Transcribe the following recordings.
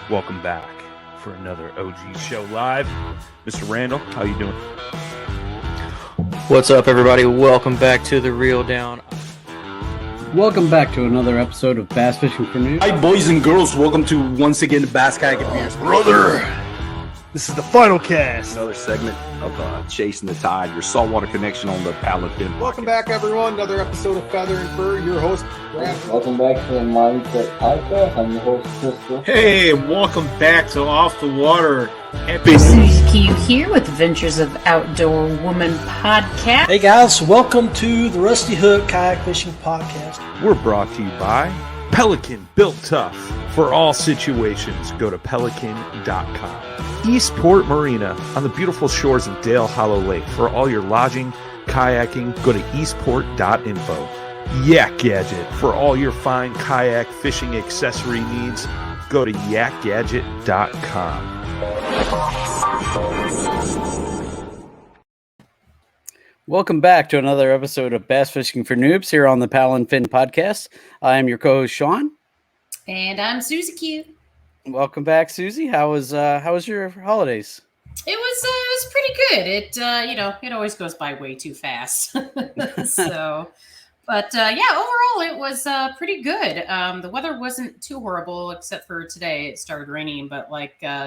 Welcome back for another OG Show Live. Mr. Randall, how you doing? What's up, everybody? Welcome back to The Reel Down. Welcome back to another episode of Bass Fishing for Noobs. Hi, boys and girls. Welcome to, once again, the Bass Kayak Advance. Brother, this is the final cast. Another segment of Chasing the Tide, your saltwater connection on the Paddle Fin. Welcome back, everyone. Another episode of Feather and Fur. Your host, Brad. Welcome back to the Mindset Podcast. I'm your host, Crystal. Hey, welcome back to Off the Water. Happy Susie Q here with Adventures of Outdoor Woman podcast. Hey guys, welcome to the Rusty Hook Kayak Fishing Podcast. We're brought to you by Pelican, built tough for all situations. Go to pelican.com. Eastport Marina on the beautiful shores of Dale Hollow Lake. For all your lodging, kayaking, go to eastport.info. Yak Gadget for all your fine kayak fishing accessory needs. Go to yakgadget.com. Welcome back to another episode of Bass Fishing for Noobs here on the Paddle and Fin podcast. I am your co-host Sean, And I'm Susie Q. Welcome back, Susie. How was your holidays? It was pretty good. It always goes by way too fast. But overall it was pretty good. The weather wasn't too horrible except for today. It started raining, but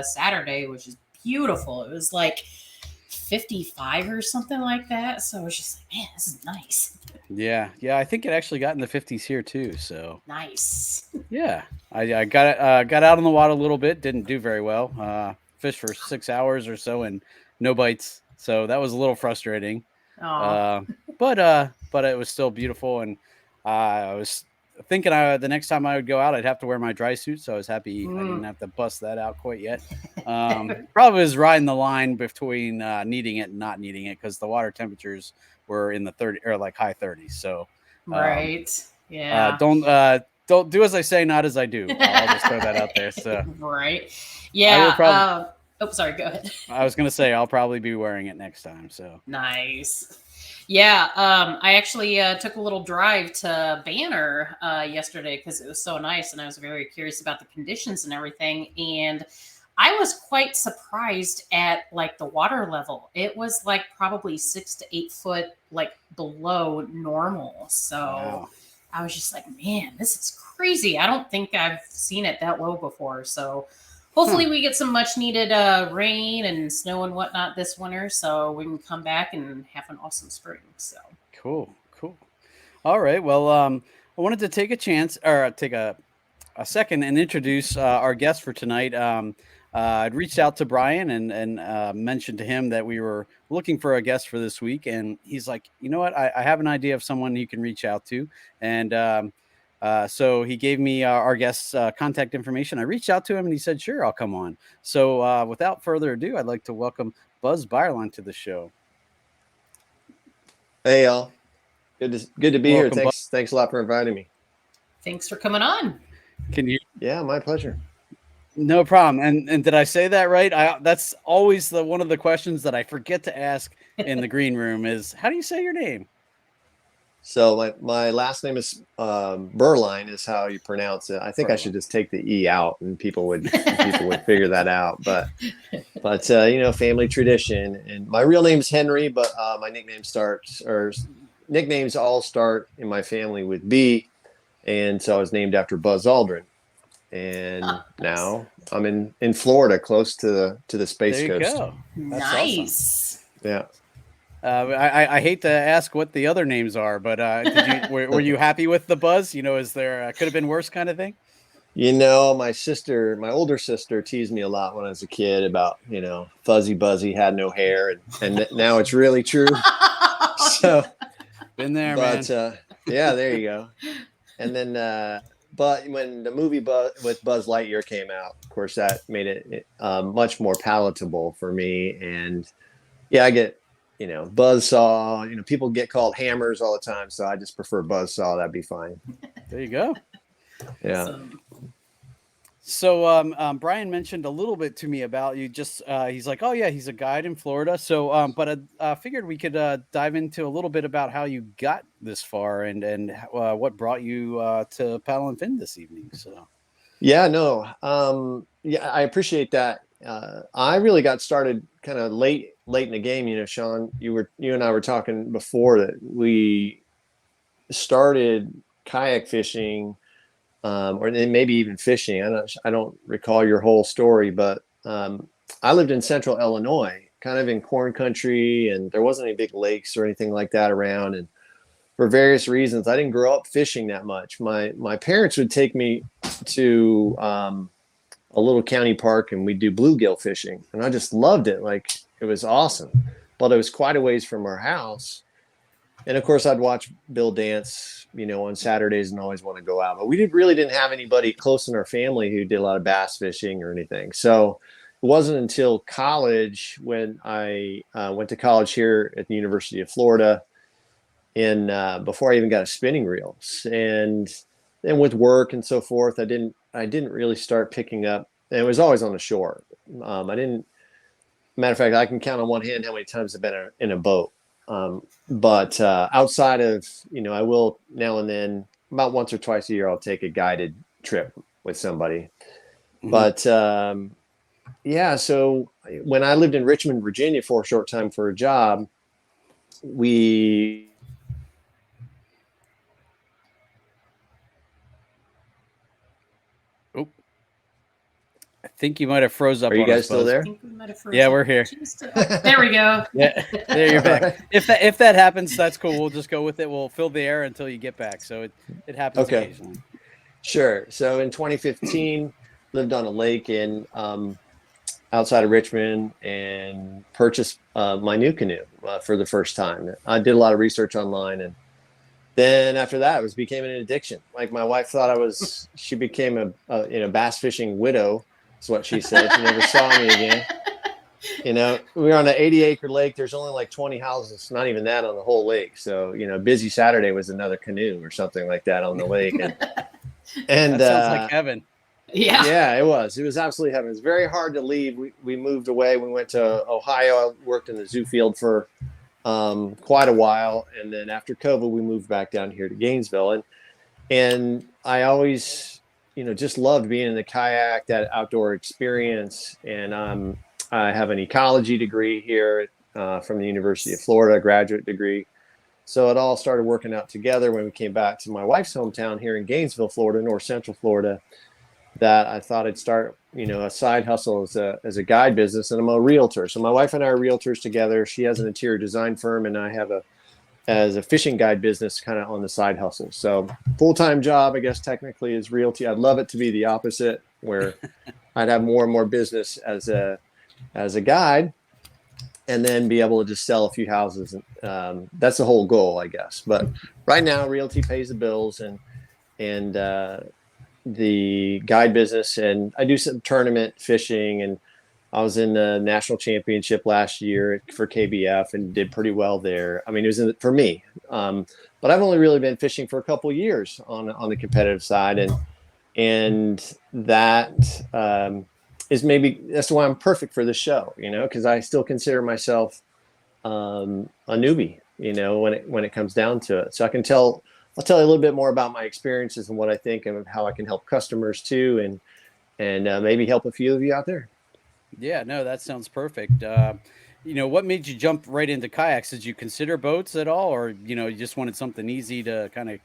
Saturday was just beautiful. It was like 55 or something like that. So I was just like, man, this is nice. Yeah. I think it actually got in the 50s here too. So Nice. yeah, I got out on the water a little bit. Didn't do very well. Fished for 6 hours or so and no bites. So that was a little frustrating. But it was still beautiful, and I was thinking the next time I would go out, I'd have to wear my dry suit. So I was happy I didn't have to bust that out quite yet. Probably was riding the line between needing it and not needing it because the water temperatures were in the 30 or like high 30s. So Right. Yeah. Don't do as I say, not as I do. I'll just throw that out there. So Right. Yeah. Sorry. Go ahead. I was gonna say I'll probably be wearing it next time. So Nice. Yeah. I actually took a little drive to Banner yesterday because it was so nice, and I was very curious about the conditions and everything. And I was quite surprised at the water level. It was probably 6 to 8 foot below normal. So wow. I was just like, man, this is crazy. I don't think I've seen it that low before. So hopefully we get some much needed rain and snow and whatnot this winter so we can come back and have an awesome spring. So Cool. All right. Well, I wanted to take a second and introduce our guest for tonight. I'd reached out to Brian and mentioned to him that we were looking for a guest for this week. And he's like, you know what? I have an idea of someone you can reach out to. And so he gave me our guest's contact information. I reached out to him and he said, sure, I'll come on. So without further ado, I'd like to welcome Buz Bireline to the show. Hey, y'all. Good to be Welcome, here. Thanks a lot for inviting me. thanks for coming on. Can you? Yeah, my pleasure. No problem. And did I say that right? That's always one of the questions that I forget to ask in the green room is, how do you say your name? So my last name is Bireline is how you pronounce it. I think I should just take the E out and people would figure that out. But family tradition. And my real name's Henry, but my nicknames all start in my family with B. And so I was named after Buzz Aldrin. And now I'm in Florida, close to the Space There you Coast. go. That's Nice. awesome. Yeah. I hate to ask what the other names are, but were you happy with the Buzz? Is there could have been worse kind of thing? My older sister teased me a lot when I was a kid about, Fuzzy Buzzy had no hair. And now it's really true. So Been there, but, man. Yeah, there you go. And then, but when the movie with Buzz Lightyear came out, of course, that made it much more palatable for me. And yeah, I get, Buzzsaw, people get called hammers all the time. So I just prefer Buzzsaw. That'd be fine. There you go. Yeah. Awesome. So Brian mentioned a little bit to me about you. Just he's like, oh yeah, he's a guide in Florida. So but I figured we could dive into a little bit about how you got this far and what brought you to Paddle and Fin this evening. So Yeah, no. Yeah, I appreciate that. I really got started kind of late in the game. You know, Sean, you and I were talking before that we started kayak fishing, or then maybe even fishing. I don't recall your whole story, but I lived in central Illinois, kind of in corn country, and there wasn't any big lakes or anything like that around. And for various reasons, I didn't grow up fishing that much. My parents would take me to a little county park, and we'd do bluegill fishing, and I just loved it. Like, it was awesome, but it was quite a ways from our house. And of course, I'd watch Bill dance, you know, on Saturdays, and always want to go out. But we really didn't have anybody close in our family who did a lot of bass fishing or anything. So it wasn't until college, when I went to college here at the University of Florida, in before I even got a spinning reel, and then with work and so forth, I didn't really start picking up. And it was always on the shore. I didn't. Matter of fact, I can count on one hand how many times I've been in a boat. But outside of, you know, I will now and then, about once or twice a year, I'll take a guided trip with somebody. Mm-hmm. But yeah, so when I lived in Richmond, Virginia for a short time for a job, we I think you might have froze up. Are you guys still there? Yeah, we're here. There we go. Yeah, there you're back. If that happens, that's cool. We'll just go with it. We'll fill the air until you get back. So it happens occasionally. Sure. So in 2015, lived on a lake in outside of Richmond, and purchased my new canoe for the first time. I did a lot of research online, and then after that, it became an addiction. Like, my wife thought she became a bass fishing widow. Is what she said. She never saw me again. You know, we were on an 80-acre lake. There's only like 20 houses, not even that, on the whole lake. So, you know, busy Saturday was another canoe or something like that on the lake. And that sounds like heaven. Yeah. Yeah, it was. It was absolutely heaven. It was very hard to leave. We moved away. We went to Ohio. I worked in the zoo field for quite a while. And then after COVID, we moved back down here to Gainesville. And I always, you know, just loved being in the kayak, that outdoor experience. And I have an ecology degree here from the University of Florida, a graduate degree. So it all started working out together when we came back to my wife's hometown here in Gainesville, Florida, north central Florida, that I thought I'd start, you know, a side hustle as a guide business. And I'm a realtor. So my wife and I are realtors together. She has an interior design firm, and I have as a fishing guide business kind of on the side hustle. So full-time job, I guess, technically, is realty. I'd love it to be the opposite, where I'd have more and more business as a guide, and then be able to just sell a few houses. That's the whole goal, I guess. But right now, realty pays the bills, and the guide business, and I do some tournament fishing, and I was in the national championship last year for KBF and did pretty well there. I mean, it was for me, but I've only really been fishing for a couple of years on the competitive side, and that is maybe that's why I'm perfect for the show, you know, because I still consider myself a newbie, you know, when it comes down to it. So I'll tell you a little bit more about my experiences and what I think, and how I can help customers too, and maybe help a few of you out there. Yeah, no, that sounds perfect. You know, what made you jump right into kayaks? Did you consider boats at all, or, you know, you just wanted something easy to kind of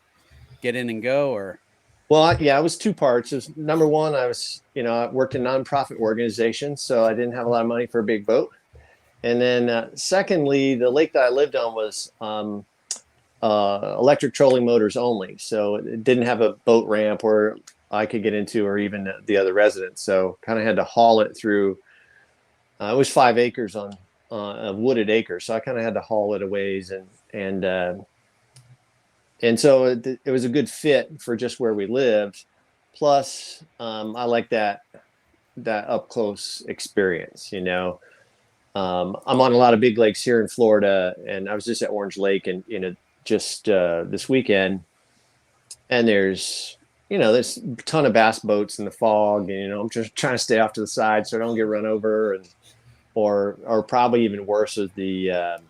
get in and go? Or, well, it was two parts. It was, number one, I worked in nonprofit organizations, so I didn't have a lot of money for a big boat. And then secondly, the lake that I lived on was electric trolling motors only, so it didn't have a boat ramp where I could get into, or even the other residents. So kind of had to haul it through. It was 5 acres on a wooded acre, so I kind of had to haul it a ways, and so it was a good fit for just where we lived. Plus, I like that up close experience. You know, I'm on a lot of big lakes here in Florida, and I was just at Orange Lake, and just this weekend, and there's a ton of bass boats in the fog, and I'm just trying to stay off to the side so I don't get run over, or probably even worse is the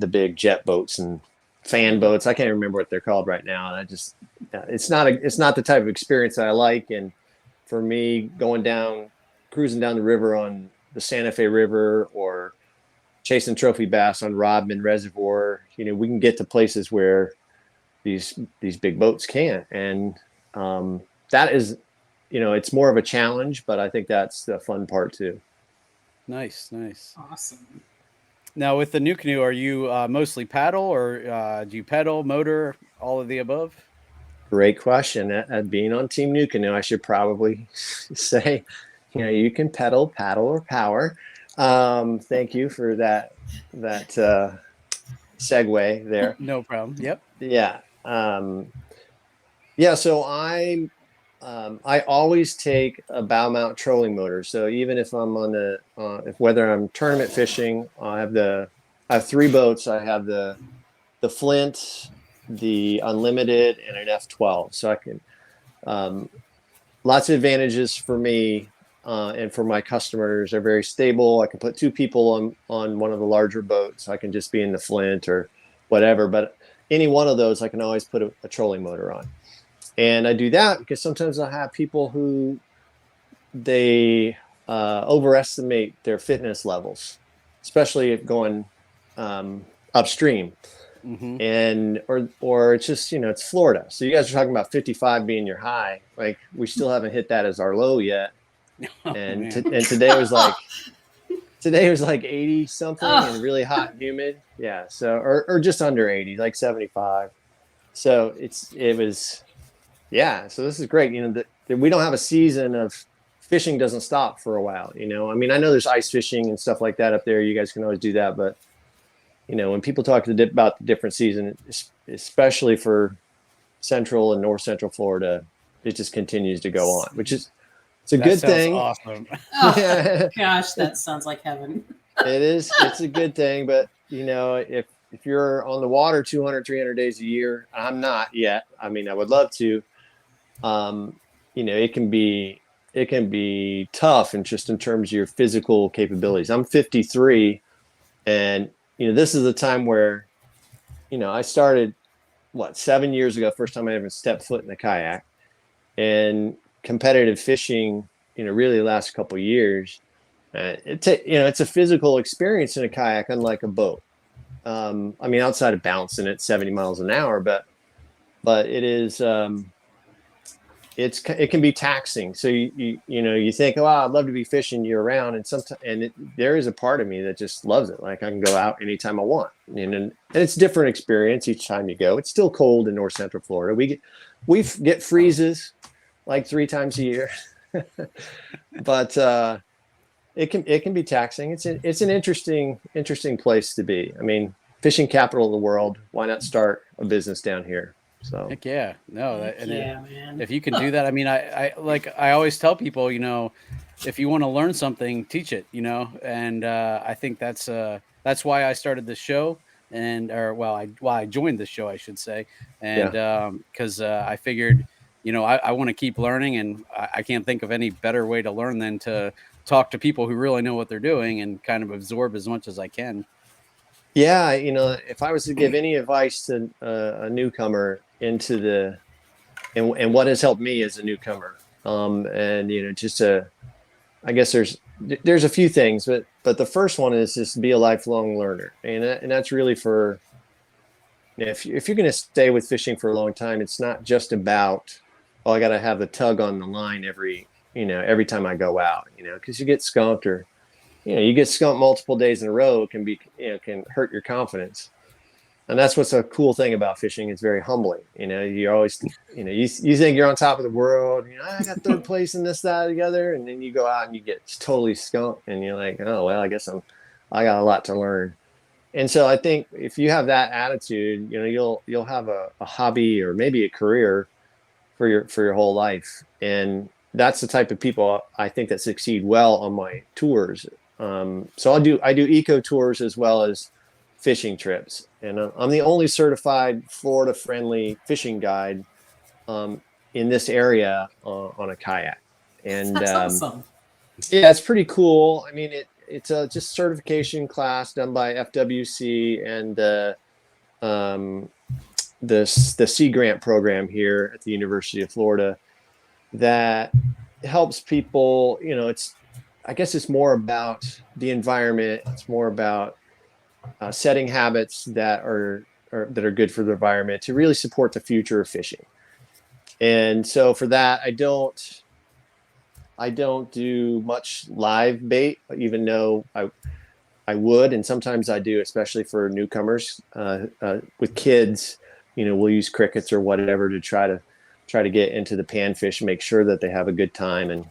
big jet boats and fan boats. I can't remember what they're called right now. And I just, it's not the type of experience that I like. And for me, cruising down the river on the Santa Fe River or chasing trophy bass on Rodman Reservoir, we can get to places where these big boats can't. And that is, it's more of a challenge, but I think that's the fun part too. Nice. Awesome. Now with the new canoe, are you mostly paddle or do you pedal, motor, all of the above? Great question. Being on Team New Canoe, I should probably say, you can pedal, paddle, or power. Thank you for that segue there. No problem. Yep. Yeah. So I always take a bow mount trolling motor. So even if I'm on whether I'm tournament fishing, I have 3 boats. I have the Flint, the Unlimited, and an F12. So I can, lots of advantages for me and for my customers. They're very stable. I can put 2 people on one of the larger boats. I can just be in the Flint or whatever, but any one of those, I can always put a trolling motor on. And I do that because sometimes I have people who they overestimate their fitness levels, especially if going upstream. Mm-hmm. And or it's just it's Florida, so you guys are talking about 55 being your high. Like we still haven't hit that as our low yet. And today was like 80 something and really hot and humid. Yeah, so or just under 80, like 75. So it was so this is great. We don't have a season of fishing, doesn't stop for a while. I mean, I know there's ice fishing and stuff like that up there. You guys can always do that, but when people talk about the different season, especially for central and north central Florida, it just continues to go on, which is it's a good thing. Awesome. Oh, gosh, that sounds like heaven. It is. It's a good thing, but if you're on the water 200, 300 days a year, I'm not yet. I mean, I would love to. It can be tough, and just in terms of your physical capabilities. I'm 53, and this is the time where, I started, 7 years ago, first time I ever stepped foot in a kayak, and competitive fishing, really the last couple of years. It's a physical experience in a kayak, unlike a boat. I mean, outside of bouncing at 70 miles an hour, but it is, it can be taxing. So you think, oh, I'd love to be fishing year round, and there is a part of me that just loves it. Like I can go out anytime I want, and it's a different experience each time you go. It's still cold in north central Florida. We get freezes like 3 times a year, but it can be taxing. It's an interesting place to be. I mean, fishing capital of the world. Why not start a business down here? So heck yeah, no, man. If you can do that, I mean, I always tell people, if you want to learn something, teach it, and I think that's why I started this show, I joined this show, I should say, and because I figured, I want to keep learning, and I can't think of any better way to learn than to talk to people who really know what they're doing and kind of absorb as much as I can. Yeah, if I was to give any advice to a newcomer into and what has helped me as a newcomer, I guess there's a few things, but the first one is just be a lifelong learner, and that's really for if you're going to stay with fishing for a long time, it's not just about I got to have the tug on the line every time I go out, because you get skunked or. You get skunked multiple days in a row. It can be, can hurt your confidence. And that's what's a cool thing about fishing. It's very humbling. You always, you think you're on top of the world. I got 3rd place in this, that, or the other. And then you go out and you get totally skunked and you're like, oh, well, I guess I got a lot to learn. And so I think if you have that attitude, you'll have a hobby or maybe a career for your whole life. And that's the type of people I think that succeed well on my tours. So I do eco tours as well as fishing trips, and I'm the only certified Florida friendly fishing guide in this area on a kayak. And that's awesome. Yeah, it's pretty cool. I mean, it's a just certification class done by FWC, and the Sea Grant program here at the University of Florida that helps people. I guess it's more about the environment. It's more about setting habits that are good for the environment to really support the future of fishing. And so for that, I don't do much live bait, even though I would, and sometimes I do, especially for newcomers. With kids, we'll use crickets or whatever to try to get into the panfish, make sure that they have a good time, and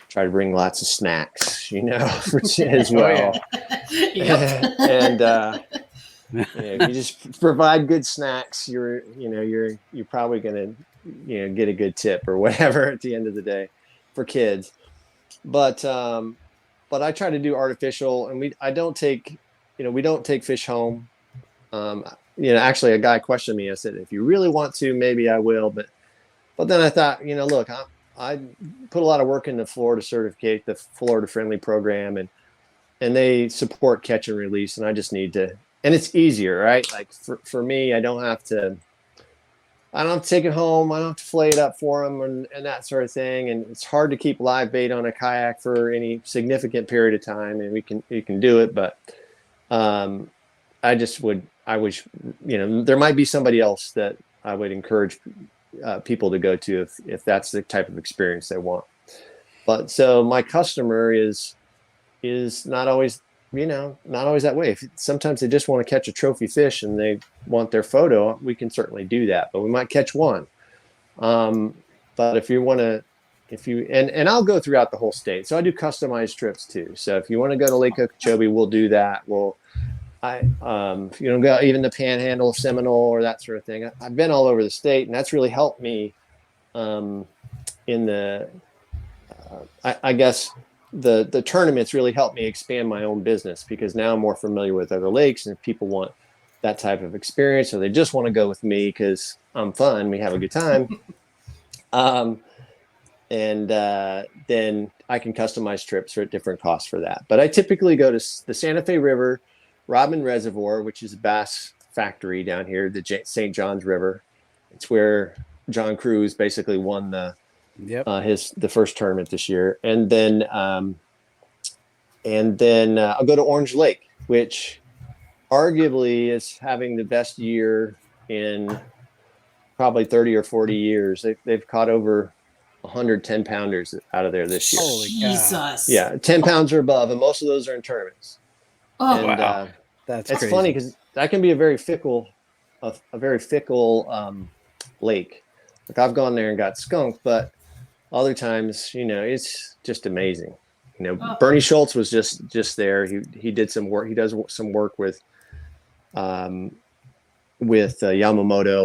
try to bring lots of snacks, as well. And if you just provide good snacks, you're probably going to get a good tip or whatever at the end of the day for kids. But I try to do artificial, and we don't take fish home. Actually a guy questioned me. I said, if you really want to, maybe I will, but then I thought, look, I put a lot of work into Florida certificate, the Florida Friendly program, and they support catch and release, and I just need to, and it's easier, right? Like for me, I don't have to take it home. I don't have to flay it up for them and that sort of thing. And it's hard to keep live bait on a kayak for any significant period of time. And we can do it, but I wish, there might be somebody else that I would encourage people to go to if that's the type of experience they want. But so my customer is not always, not always that way. Sometimes they just want to catch a trophy fish and they want their photo. We can certainly do that, but we might catch one. But if you want to, and I'll go throughout the whole state. So I do customized trips too. So if you want to go to Lake Okeechobee, we'll do that. If you don't go even the Panhandle of Seminole or that sort of thing. I've been all over the state, and that's really helped me in the, I guess the tournaments really helped me expand my own business, because now I'm more familiar with other lakes, and if people want that type of experience, or they just want to go with me because I'm fun, we have a good time. Then I can customize trips at different costs for that. But I typically go to the Santa Fe River, Rodman Reservoir, which is a bass factory down here, the St. Johns River. It's where John Cruz basically won the first tournament this year. And then I'll go to Orange Lake, which arguably is having the best year in probably 30 or 40 years. They've caught over 110 pounders out of there this year. Holy Jesus. Yeah, 10 pounds or above, and most of those are in tournaments. Oh, and, wow. That's it's crazy. funny because that can be a very fickle lake. Like, I've gone there and got skunked, but other times, it's just amazing. Bernie Schultz was just there. He did some work. He does some work with Yamamoto,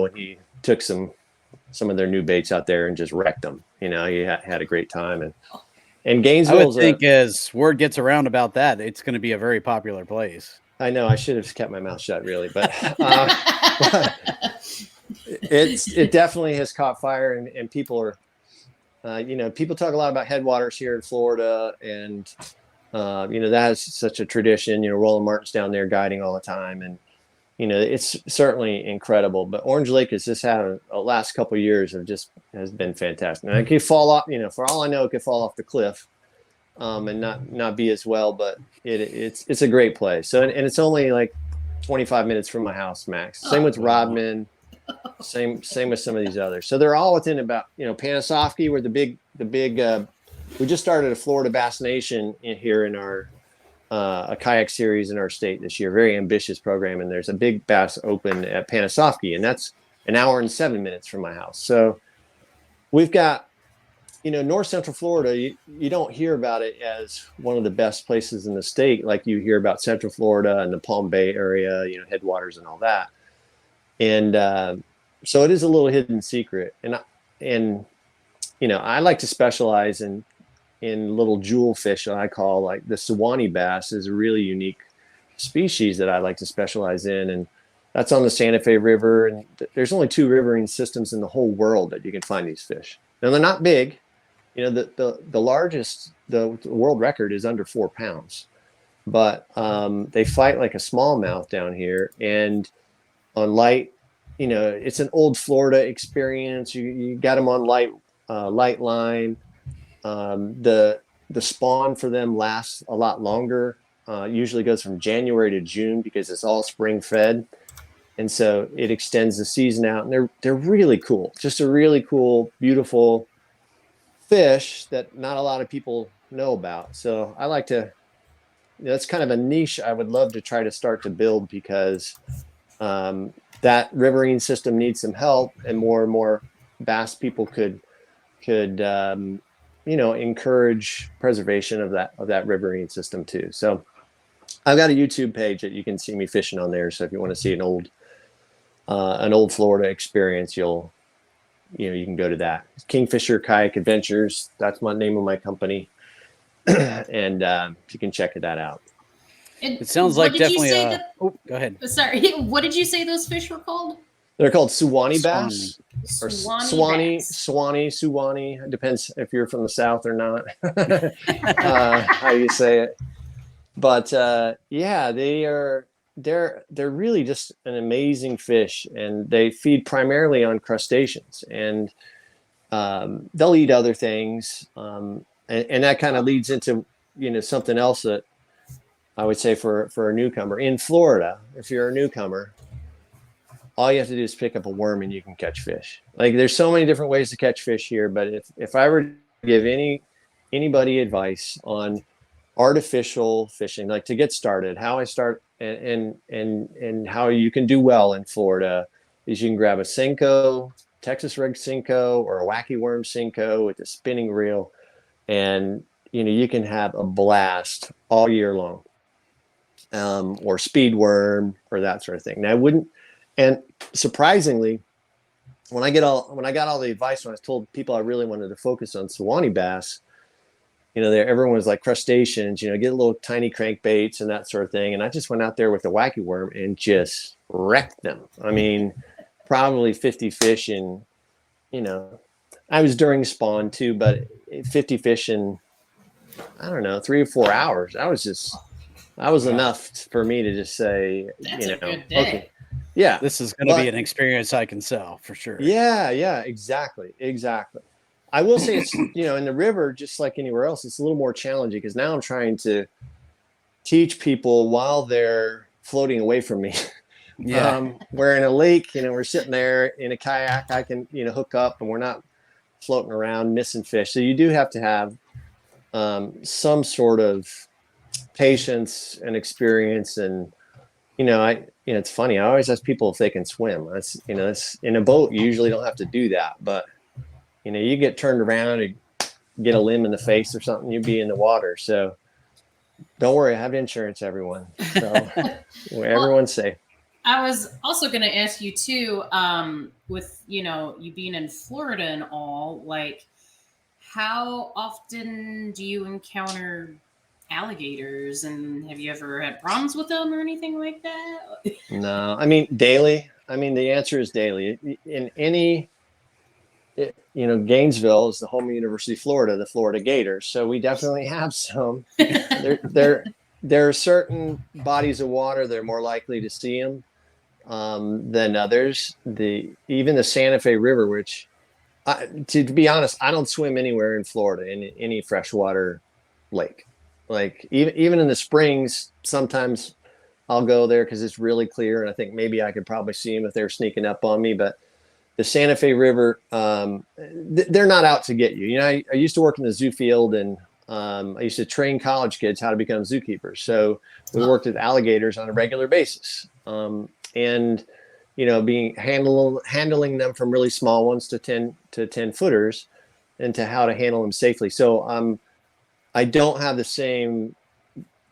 and he took some of their new baits out there and just wrecked them. He had a great time, and Gainesville. I would think as word gets around about that, it's going to be a very popular place. I know I should have kept my mouth shut, really, but it definitely has caught fire, and people are, people talk a lot about headwaters here in Florida, and that has such a tradition. Roland Martin's down there guiding all the time, and it's certainly incredible. But Orange Lake has just had a last couple of years has been fantastic. And it could fall off, for all I know, it could fall off the cliff, and not be as well. But it's a great place. So and it's only like 25 minutes from my house max. Same with Rodman. Same with some of these others. So they're all within about Panosofsky, where the big we just started a Florida Bass Nation here in our a kayak series in our state this year. Very ambitious program, and there's a big bass open at Panosofsky, and that's an hour and 7 minutes from my house. So we've got North Central Florida. You don't hear about it as one of the best places in the state like you hear about Central Florida and the Palm Bay area, headwaters and all that. And so it is a little hidden secret, and I like to specialize in little jewel fish that I call, like, the Suwannee bass is a really unique species that I like to specialize in, and that's on the Santa Fe River. And there's only 2 riverine systems in the whole world that you can find these fish. Now, they're not big. The largest, the world record is under 4 pounds, but they fight like a smallmouth down here, and light. It's an old Florida experience. You got them on light line. The spawn for them lasts a lot longer. Usually goes from January to June because it's all spring fed, and so it extends the season out. And they're really cool. Just a really cool, beautiful fish that not a lot of people know about. So I like to. That's kind of a niche I would love to try to start to build, because that riverine system needs some help, and more bass people could encourage preservation of that riverine system too. So I've got a YouTube page that you can see me fishing on there. So if you want to see an old Florida experience, you can go to that. Kingfisher Kayak Adventures. That's my name of my company. And you can check that out. It sounds like definitely. Go ahead. Sorry, what did you say those fish were called? They're called Suwannee bass, or Suwannee. Suwannee. It depends if you're from the South or not. How you say it, but yeah, they're really just an amazing fish, and they feed primarily on crustaceans, and they'll eat other things, and that kind of leads into something else that I would say for a newcomer in Florida. If you're a newcomer, all you have to do is pick up a worm and you can catch fish. Like, there's so many different ways to catch fish here, but if I were to give anybody advice on artificial fishing, like to get started, how I start and how you can do well in Florida, is you can grab a Senko, Texas rig Senko, or a wacky worm Senko with a spinning reel, and you can have a blast all year long. Or speed worm or that sort of thing. Now, and surprisingly, when I got all the advice, when I told people I really wanted to focus on Suwannee bass, everyone was like crustaceans, get little tiny crankbaits and that sort of thing. And I just went out there with the wacky worm and just wrecked them. I mean, probably 50 fish in, I was during spawn too, but 50 fish in, I don't know, 3 or 4 hours. That was enough for me to just say, That's a good day. Okay, yeah, This is going to be an experience I can sell for sure. Yeah, exactly. I will say it's, in the river, just like anywhere else, it's a little more challenging, because now I'm trying to teach people while they're floating away from me. Yeah. Where in a lake, we're sitting there in a kayak, I can, hook up and we're not floating around missing fish. So you do have to have some sort of patience and experience. And it's funny, I always ask people if they can swim. That's it's in a boat, you usually don't have to do that, but you get turned around and get a limb in the face or something, you'd be in the water. So don't worry, I have insurance, everyone. So everyone's safe. I was also going to ask you too, with you being in Florida and all, like, how often do you encounter alligators, and have you ever had problems with them or anything like that? No, I mean daily. I mean, the answer is daily. In Gainesville is the home of University of Florida, the Florida Gators. So we definitely have some. There are certain bodies of water that are more likely to see them than others. Even the Santa Fe River, which, to be honest, I don't swim anywhere in Florida in any freshwater lake. Like even in the springs, sometimes I'll go there because it's really clear, and I think maybe I could probably see them if they're sneaking up on me. But the Santa Fe River, they're not out to get you. I used to work in the zoo field, and I used to train college kids how to become zookeepers. So we worked with alligators on a regular basis, and handling them from really small ones to 10 footers, and to how to handle them safely. So I don't have the same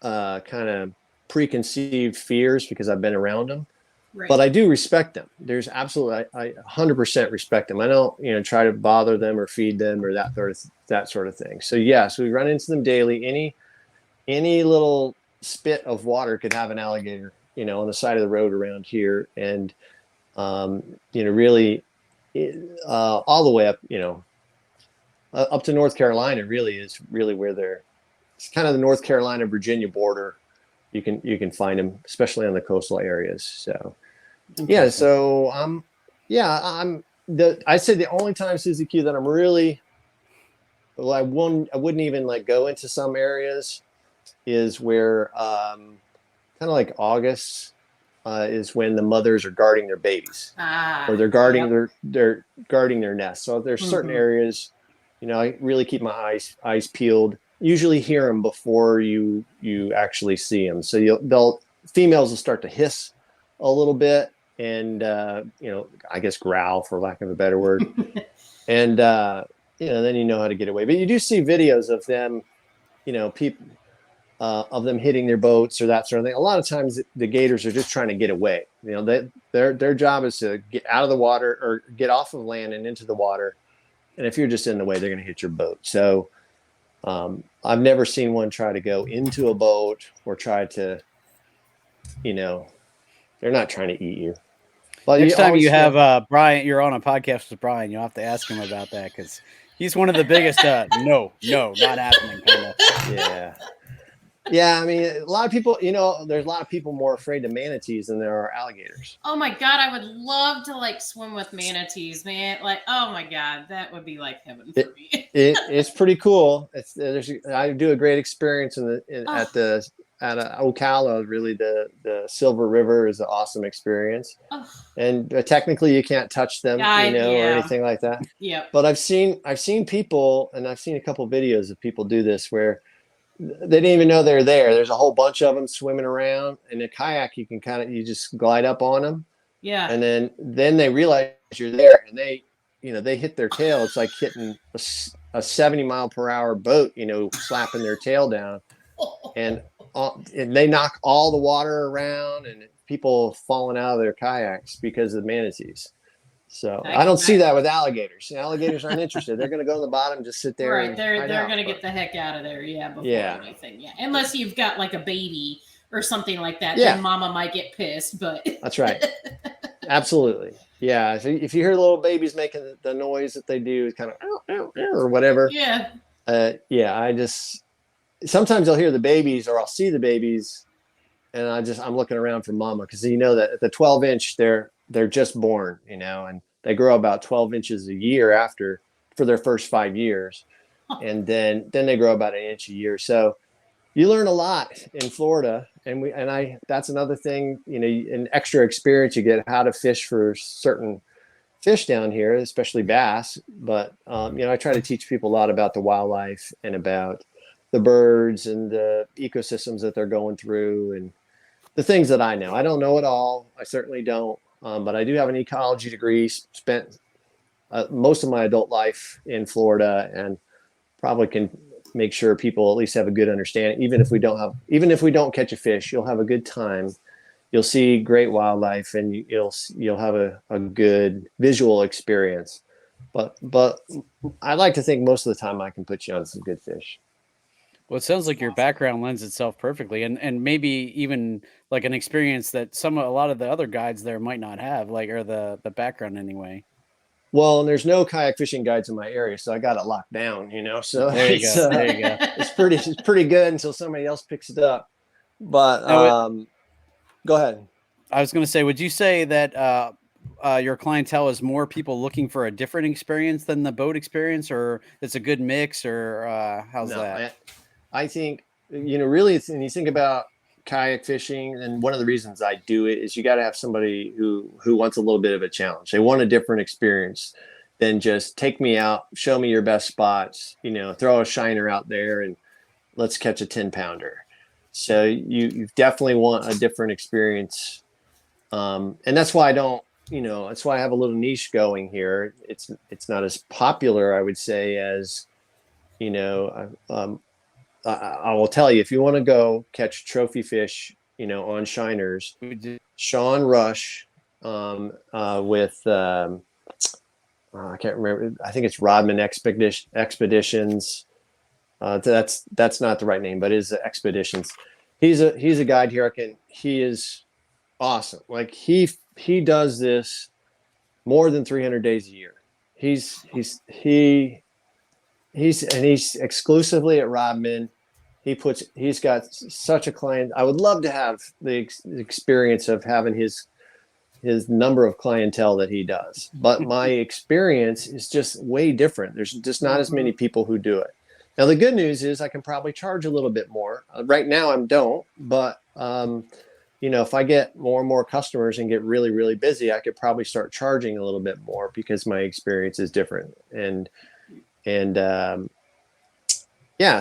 kind of preconceived fears because I've been around them, right. But I do respect them. There's absolutely, I 100% respect them. I don't, try to bother them or feed them or that sort of thing. So yes, we run into them daily. Any little spit of water could have an alligator, on the side of the road around here. And, really all the way up, up to North Carolina is where it's kind of the North Carolina, Virginia border. You can find them, especially on the coastal areas. So Yeah. So I'm I'd say the only time, Susie Q, that I'm really, well, I wouldn't even like go into some areas is where kind of like August is when the mothers are guarding their babies, or they're guarding they're guarding their nests. So there's certain areas, I really keep my eyes peeled. Usually hear them before you actually see them. So females will start to hiss a little bit, and I guess growl, for lack of a better word. And then you know how to get away. But you do see videos of them, people of them hitting their boats or that sort of thing. A lot of times the gators are just trying to get away. Their job is to get out of the water or get off of land and into the water. And if you're just in the way, they're going to hit your boat. So I've never seen one try to go into a boat or try to, they're not trying to eat you. But next time you have Brian, you're on a podcast with Brian, you'll have to ask him about that, because he's one of the biggest no, not happening kind of. Yeah, I mean, a lot of people, there's a lot of people more afraid of manatees than there are alligators. Oh my God, I would love to like swim with manatees, man. Like, oh my God, that would be like heaven for me. It's pretty cool. I do a great experience at Ocala. Really, the Silver River is an awesome experience. And technically you can't touch them, or anything like that. Yeah. But I've seen people, and I've seen a couple of videos of people do this where they didn't even know they're there. There's a whole bunch of them swimming around. In a kayak, you can you just glide up on them. Yeah. And then they realize you're there, and they hit their tail. It's like hitting a 70-mile-per-hour boat, slapping their tail down. And they knock all the water around, and people falling out of their kayaks because of the manatees. So I don't see that with alligators. Alligators aren't interested. They're going to go on the bottom, just sit there. Right. They're going to get the heck out of there. Yeah. Before anything. Yeah. Unless you've got like a baby or something like that, then mama might get pissed, but that's right. Absolutely. Yeah. If you hear little babies making the noise that they do, kind of or whatever. Yeah. Sometimes I'll hear the babies, or I'll see the babies, and I'm looking around for mama, because that at the 12-inch they're just born, and they grow about 12 inches a year for their first 5 years. And then they grow about an inch a year. So you learn a lot in Florida. And that's another thing, an extra experience you get, how to fish for certain fish down here, especially bass. But, I try to teach people a lot about the wildlife and about the birds and the ecosystems that they're going through and the things that I know. I don't know it all. I certainly don't. But I do have an ecology degree, spent most of my adult life in Florida, and probably can make sure people at least have a good understanding. Even if we don't catch a fish, you'll have a good time. You'll see great wildlife, and you'll have a good visual experience. But I like to think most of the time I can put you on some good fish. Well, it sounds like your background lends itself perfectly, and maybe even like an experience that a lot of the other guides there might not have, or the background anyway. Well, and there's no kayak fishing guides in my area, so I got it locked down, So there you go. There you go. It's pretty good until somebody else picks it up. But go ahead. I was going to say, would you say that your clientele is more people looking for a different experience than the boat experience, or it's a good mix, or how's that? I think, really, when you think about kayak fishing, and one of the reasons I do it is you got to have somebody who wants a little bit of a challenge. They want a different experience than just take me out, show me your best spots, throw a shiner out there and let's catch a 10-pounder. So you definitely want a different experience. And that's why that's why I have a little niche going here. It's not as popular, I would say, as, I will tell you, if you want to go catch trophy fish, on shiners, Sean Rush, with, I can't remember. I think it's Rodman Expeditions. That's not the right name, but it's Expeditions. He's a guide here. He is awesome. Like he does this more than 300 days a year. He's exclusively at Rodman. He's got such a client. I would love to have the experience of having his his number of clientele that he does, but my experience is just way different. There's just not as many people who do it. Now, the good news is I can probably charge a little bit more. Right now, I don't, but if I get more and more customers and get really, really busy, I could probably start charging a little bit more because my experience is different.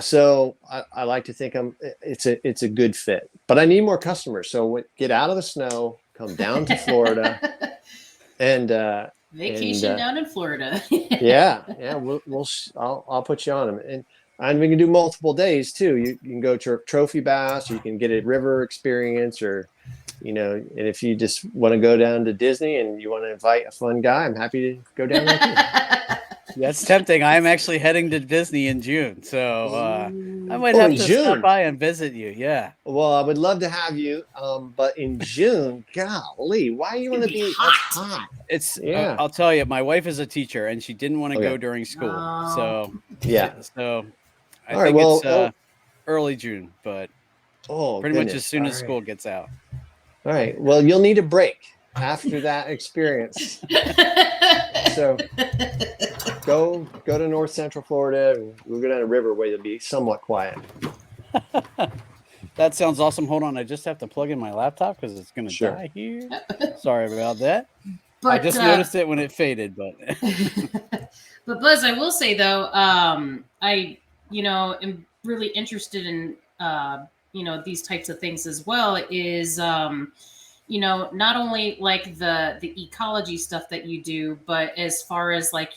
So I like to think it's a good fit, but I need more customers. So get out of the snow, come down to Florida, and vacation down in Florida. I'll put you on them, and we can do multiple days too. You can go to trophy bass, you can get a river experience, or and if you just want to go down to Disney and you want to invite a fun guy, I'm happy to go down there too. That's tempting. I'm actually heading to Disney in June, so I might have to stop by and visit you. Yeah. Well, I would love to have you, but in June, golly, why do you want to be hot? It's I'll tell you, my wife is a teacher, and she didn't want to go during school. So So I think it's early June, but pretty much as soon as school gets out. All right. Well, you'll need a break after that experience. So go to North Central Florida, and we'll go down a river where you'll be somewhat quiet. That sounds awesome. Hold on, I just have to plug in my laptop because it's going to die here. Sorry about that. But I just noticed it when it faded. But but Buzz, I will say though, I am really interested in these types of things as well. Is not only like the ecology stuff that you do, but as far as like,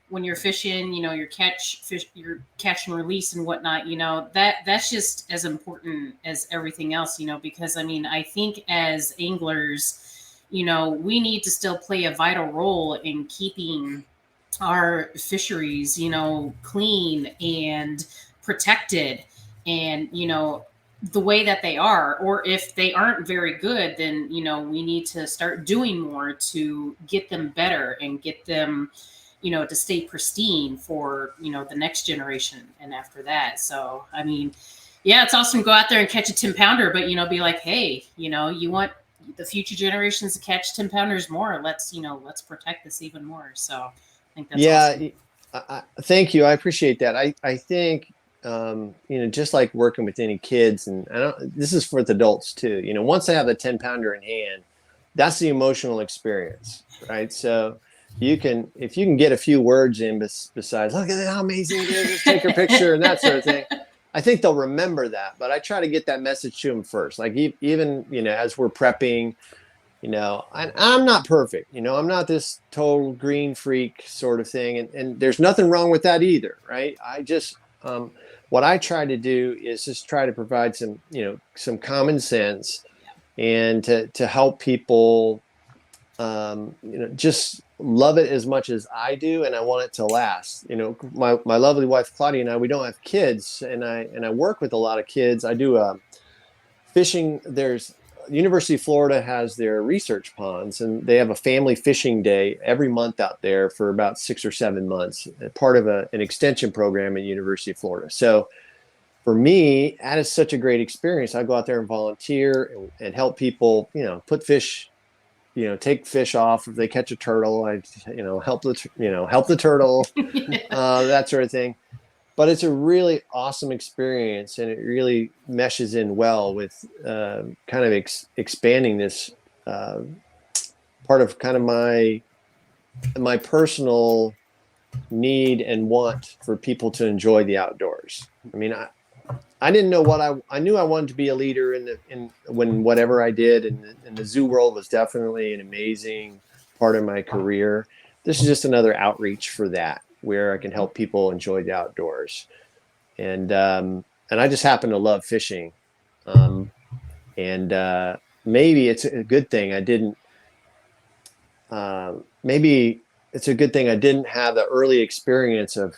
when you're fishing, your your catch and release and whatnot, that's just as important as everything else, because I think as anglers, we need to still play a vital role in keeping our fisheries, clean and protected, and, the way that they are. Or if they aren't very good, then we need to start doing more to get them better and get them to stay pristine for the next generation and after that. So it's awesome to go out there and catch a 10-pounder, but be like, hey, you want the future generations to catch 10-pounders more, let's protect this even more. So I think that's awesome. Thank you, I appreciate that. I think just like working with any kids, and this is for the adults too, once they have the 10-pounder in hand, that's the emotional experience, right? So if you can get a few words in besides, look at how amazing it is, let's take a picture and that sort of thing, I think they'll remember that. But I try to get that message to them first. Like even, as we're prepping, I'm not perfect, I'm not this total green freak sort of thing. And there's nothing wrong with that either, right? I just, what I try to do is just try to provide some common sense, and to help people, just love it as much as I do. And I want it to last. My lovely wife, Claudia, and I, we don't have kids, and I work with a lot of kids. I do fishing. There's University of Florida has their research ponds, and they have a family fishing day every month out there for about 6 or 7 months, part of an extension program at University of Florida. So for me, that is such a great experience. I go out there and volunteer and help people, put fish, take fish off. If they catch a turtle, I, help the turtle, that sort of thing. But it's a really awesome experience, and it really meshes in well with kind of expanding this part of kind of my personal need and want for people to enjoy the outdoors. I didn't know I knew I wanted to be a leader when whatever I did, and the zoo world was definitely an amazing part of my career. This is just another outreach for that, where I can help people enjoy the outdoors. And I just happen to love fishing. Maybe it's a good thing I didn't have the early experience of,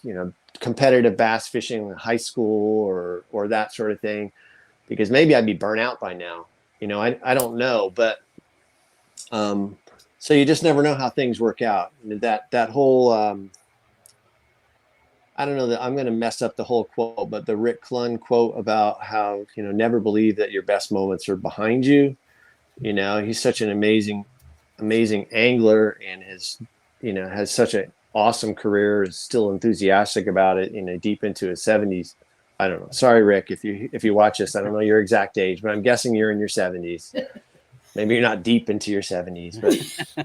competitive bass fishing in high school or that sort of thing, because maybe I'd be burnt out by now. I don't know, but so you just never know how things work out. That whole I don't know that I'm going to mess up the whole quote, but the Rick Clunn quote about how, never believe that your best moments are behind you. He's such an amazing amazing angler and has such an awesome career, is still enthusiastic about it, deep into his 70s. I don't know. Sorry, Rick, if you watch this, I don't know your exact age, but I'm guessing you're in your 70s. Maybe you're not deep into your 70s, but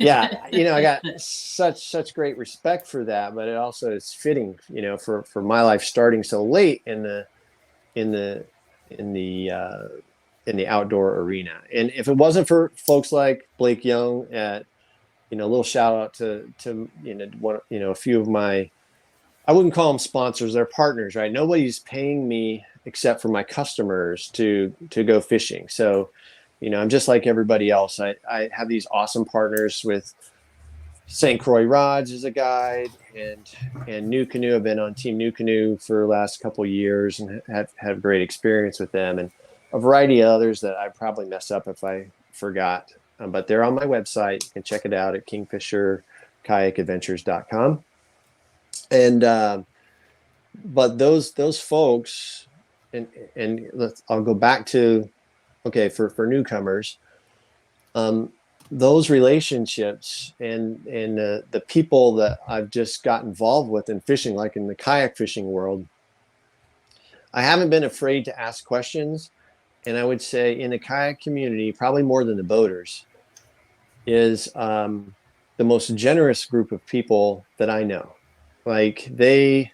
yeah, I got such great respect for that, but it also is fitting, for my life starting so late in the outdoor arena. And if it wasn't for folks like Blake Young at, a little shout out to a few of my, I wouldn't call them sponsors, they're partners, right? Nobody's paying me except for my customers to go fishing. So, I'm just like everybody else. I have these awesome partners with St. Croix Rods as a guide, and New Canoe. I've been on Team New Canoe for the last couple of years and have great experience with them, and a variety of others that I probably mess up if I forgot. But they're on my website. You can check it out at kingfisherkayakadventures.com. And but those folks, and I'll go back to, okay, for newcomers, those relationships and the people that I've just got involved with in fishing, like in the kayak fishing world, I haven't been afraid to ask questions. And I would say in the kayak community, probably more than the boaters, is the most generous group of people that I know. Like they're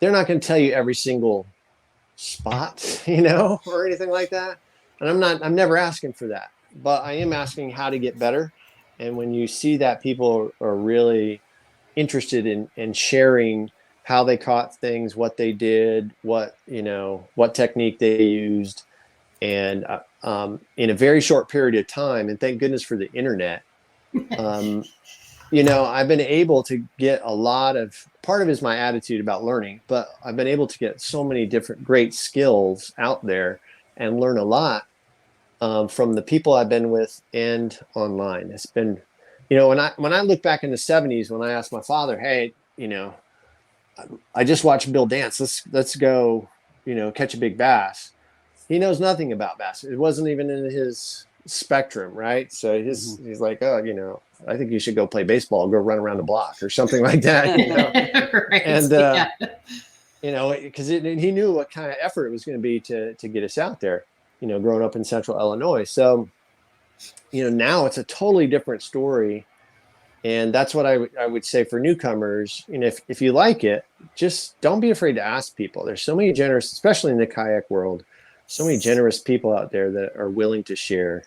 not going to tell you every single spot, or anything like that. And I'm never asking for that, but I am asking how to get better. And when you see that people are really interested in sharing how they caught things, what they did, what technique they used, and in a very short period of time, and thank goodness for the internet, I've been able to get a lot of, part of it is my attitude about learning, but I've been able to get so many different great skills out there and learn a lot from the people I've been with and online. It's been, when I look back in the 70s, when I asked my father, hey, I just watched Bill dance. Let's go, catch a big bass. He knows nothing about bass. It wasn't even in his spectrum, right? So he's like, oh, I think you should go play baseball, go run around the block or something like that. Right. And because he knew what kind of effort it was going to be to get us out there, growing up in Central Illinois. So, now it's a totally different story. And that's what I would say for newcomers. If you like it, just don't be afraid to ask people. There's so many generous, especially in the kayak world, so many generous people out there that are willing to share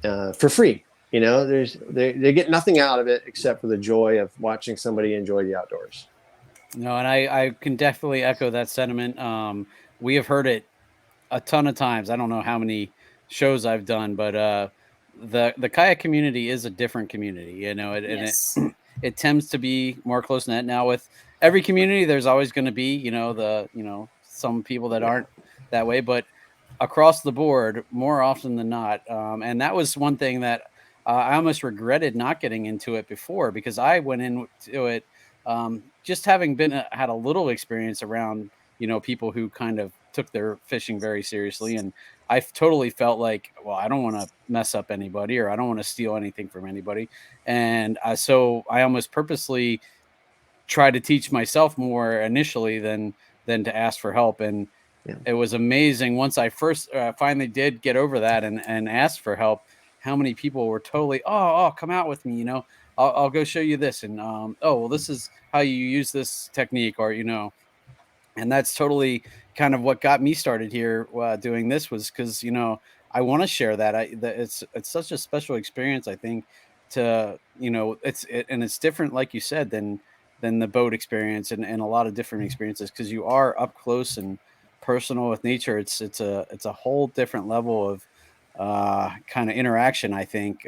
for free. They get nothing out of it except for the joy of watching somebody enjoy the outdoors. No, and I can definitely echo that sentiment. We have heard it a ton of times. I don't know how many shows I've done, but the kayak community is a different community. Yes. And it tends to be more close knit. Now, with every community, there's always going to be some people that aren't that way, but across the board, more often than not. And that was one thing that I almost regretted not getting into it before, because I went into it just having had a little experience around, people who kind of took their fishing very seriously. And I totally felt like, well, I don't want to mess up anybody, or I don't want to steal anything from anybody. And so I almost purposely tried to teach myself more initially than to ask for help. And it was amazing once I first finally did get over that and asked for help, how many people were totally, oh, come out with me, I'll go show you this. And oh, well, this is how you use this technique, or and that's totally kind of what got me started here doing this, was because I want to share that. It's such a special experience, I think, to and it's different, like you said, than the boat experience and a lot of different experiences, because you are up close and personal with nature. It's a whole different level of kind of interaction, I think.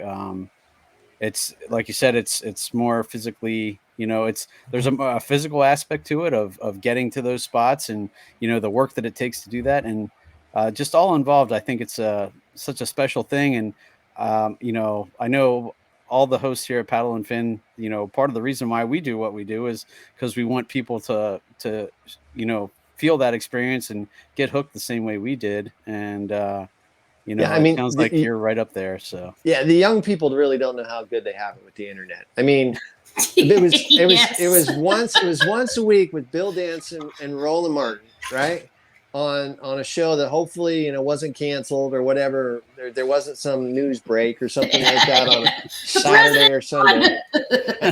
It's like you said, it's more physically, there's a physical aspect to it of getting to those spots, and the work that it takes to do that, and just all involved. I think it's such a special thing. And I know all the hosts here at Paddle and Fin, part of the reason why we do what we do is because we want people to feel that experience and get hooked the same way we did. And You know, Yeah, I mean, it sounds like you're right up there. So yeah, the young people really don't know how good they have it with the internet. I mean, it was once a week with Bill Dance and Roland Martin, right? On a show that hopefully, you know, wasn't canceled or whatever. There wasn't some news break or something like that on a Saturday or Sunday.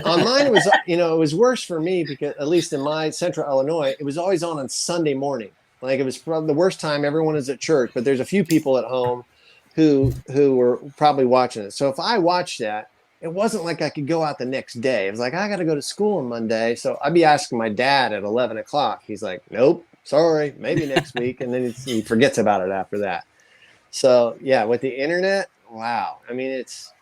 On mine, it was, you know, it was worse for me because at least in my Central Illinois, it was always on Sunday morning. Like it was probably the worst time. Everyone is at church, but there's a few people at home who were probably watching it. So if I watched that, it wasn't like I could go out the next day. It was like, I got to go to school on Monday. So I'd be asking my dad at 11 o'clock. He's like, nope, sorry, maybe next week. And then he forgets about it after that. So yeah, with the internet, wow. I mean, it's,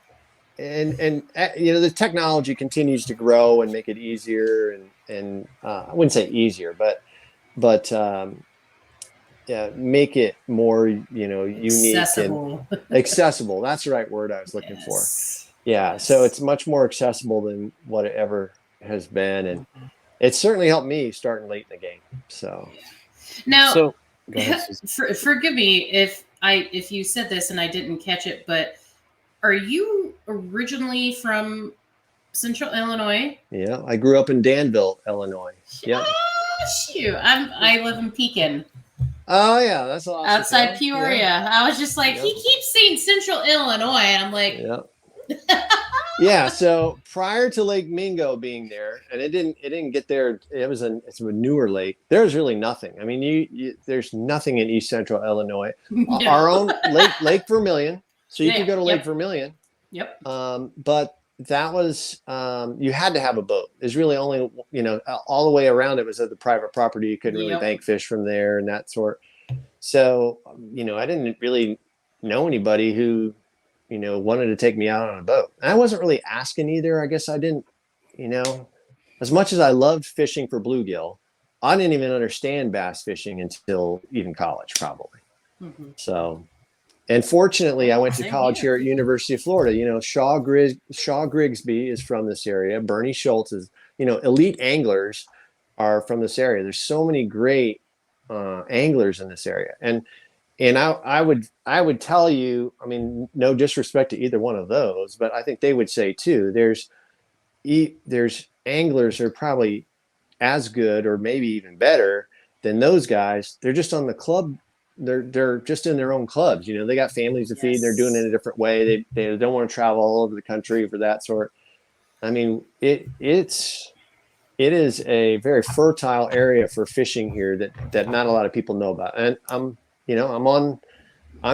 and you know, the technology continues to grow and make it easier and I wouldn't say easier, but yeah, make it more, you know, unique accessible. and accessible. That's the right word I was looking for. Yeah. So it's much more accessible than what it ever has been. And it's certainly helped me starting late in the game. So now, go ahead, forgive me if you said this and I didn't catch it, but are you originally from Central Illinois? yeah, I grew up in Danville, Illinois. Yeah. Oh, shoot. I live in Pekin. Oh yeah, that's awesome. Outside Peoria. Yeah. I was just like, he keeps saying Central Illinois, and I'm like, yeah. So prior to Lake Mingo being there, and it didn't get there. It's a newer lake. There's really nothing. I mean, there's nothing in East Central Illinois. No. Our own Lake Vermilion. So you could go to Lake Vermilion. Yep. But that was you had to have a boat. There's really only, you know, all the way around it was at the private property. You couldn't really bank fish from there and that sort. So, you know, I didn't really know anybody who, you know, wanted to take me out on a boat. And I wasn't really asking either. I guess I didn't, you know, as much as I loved fishing for bluegill, I didn't even understand bass fishing until even college, probably. Mm-hmm. So. And fortunately, I went to college here at University of Florida. You know, Shaw Grigsby is from this area. Bernie Schultz is, you know, elite anglers are from this area. There's so many great anglers in this area. And I would tell you, I mean, no disrespect to either one of those, but I think they would say too, there's anglers who are probably as good or maybe even better than those guys. They're just on the club. They're just in their own clubs. You know, they got families to feed. They're doing it in a different way. They don't want to travel all over the country for that sort. I mean, it is a very fertile area for fishing here that not a lot of people know about. And I'm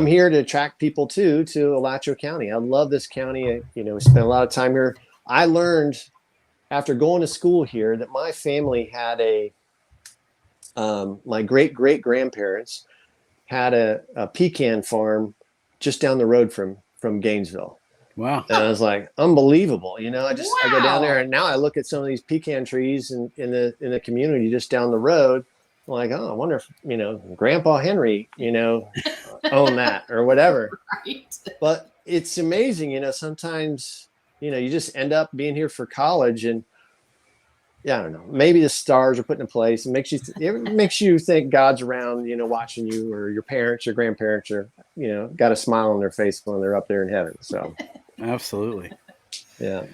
here to attract people to Alachua County. I love this county. You know, we spent a lot of time here. I learned after going to school here that my family had my great grandparents had a pecan farm just down the road from Gainesville. Wow. And I was like, unbelievable. You know, I go down there and now I look at some of these pecan trees in the community just down the road. I'm like, oh, I wonder if, you know, Grandpa Henry, you know, owned that or whatever. Right. But it's amazing, you know, sometimes, you know, you just end up being here for college and yeah, I don't know. Maybe the stars are put in place. It makes you think God's around, you know, watching you, or your parents, your grandparents are, you know, got a smile on their face when they're up there in heaven. So, absolutely, yeah.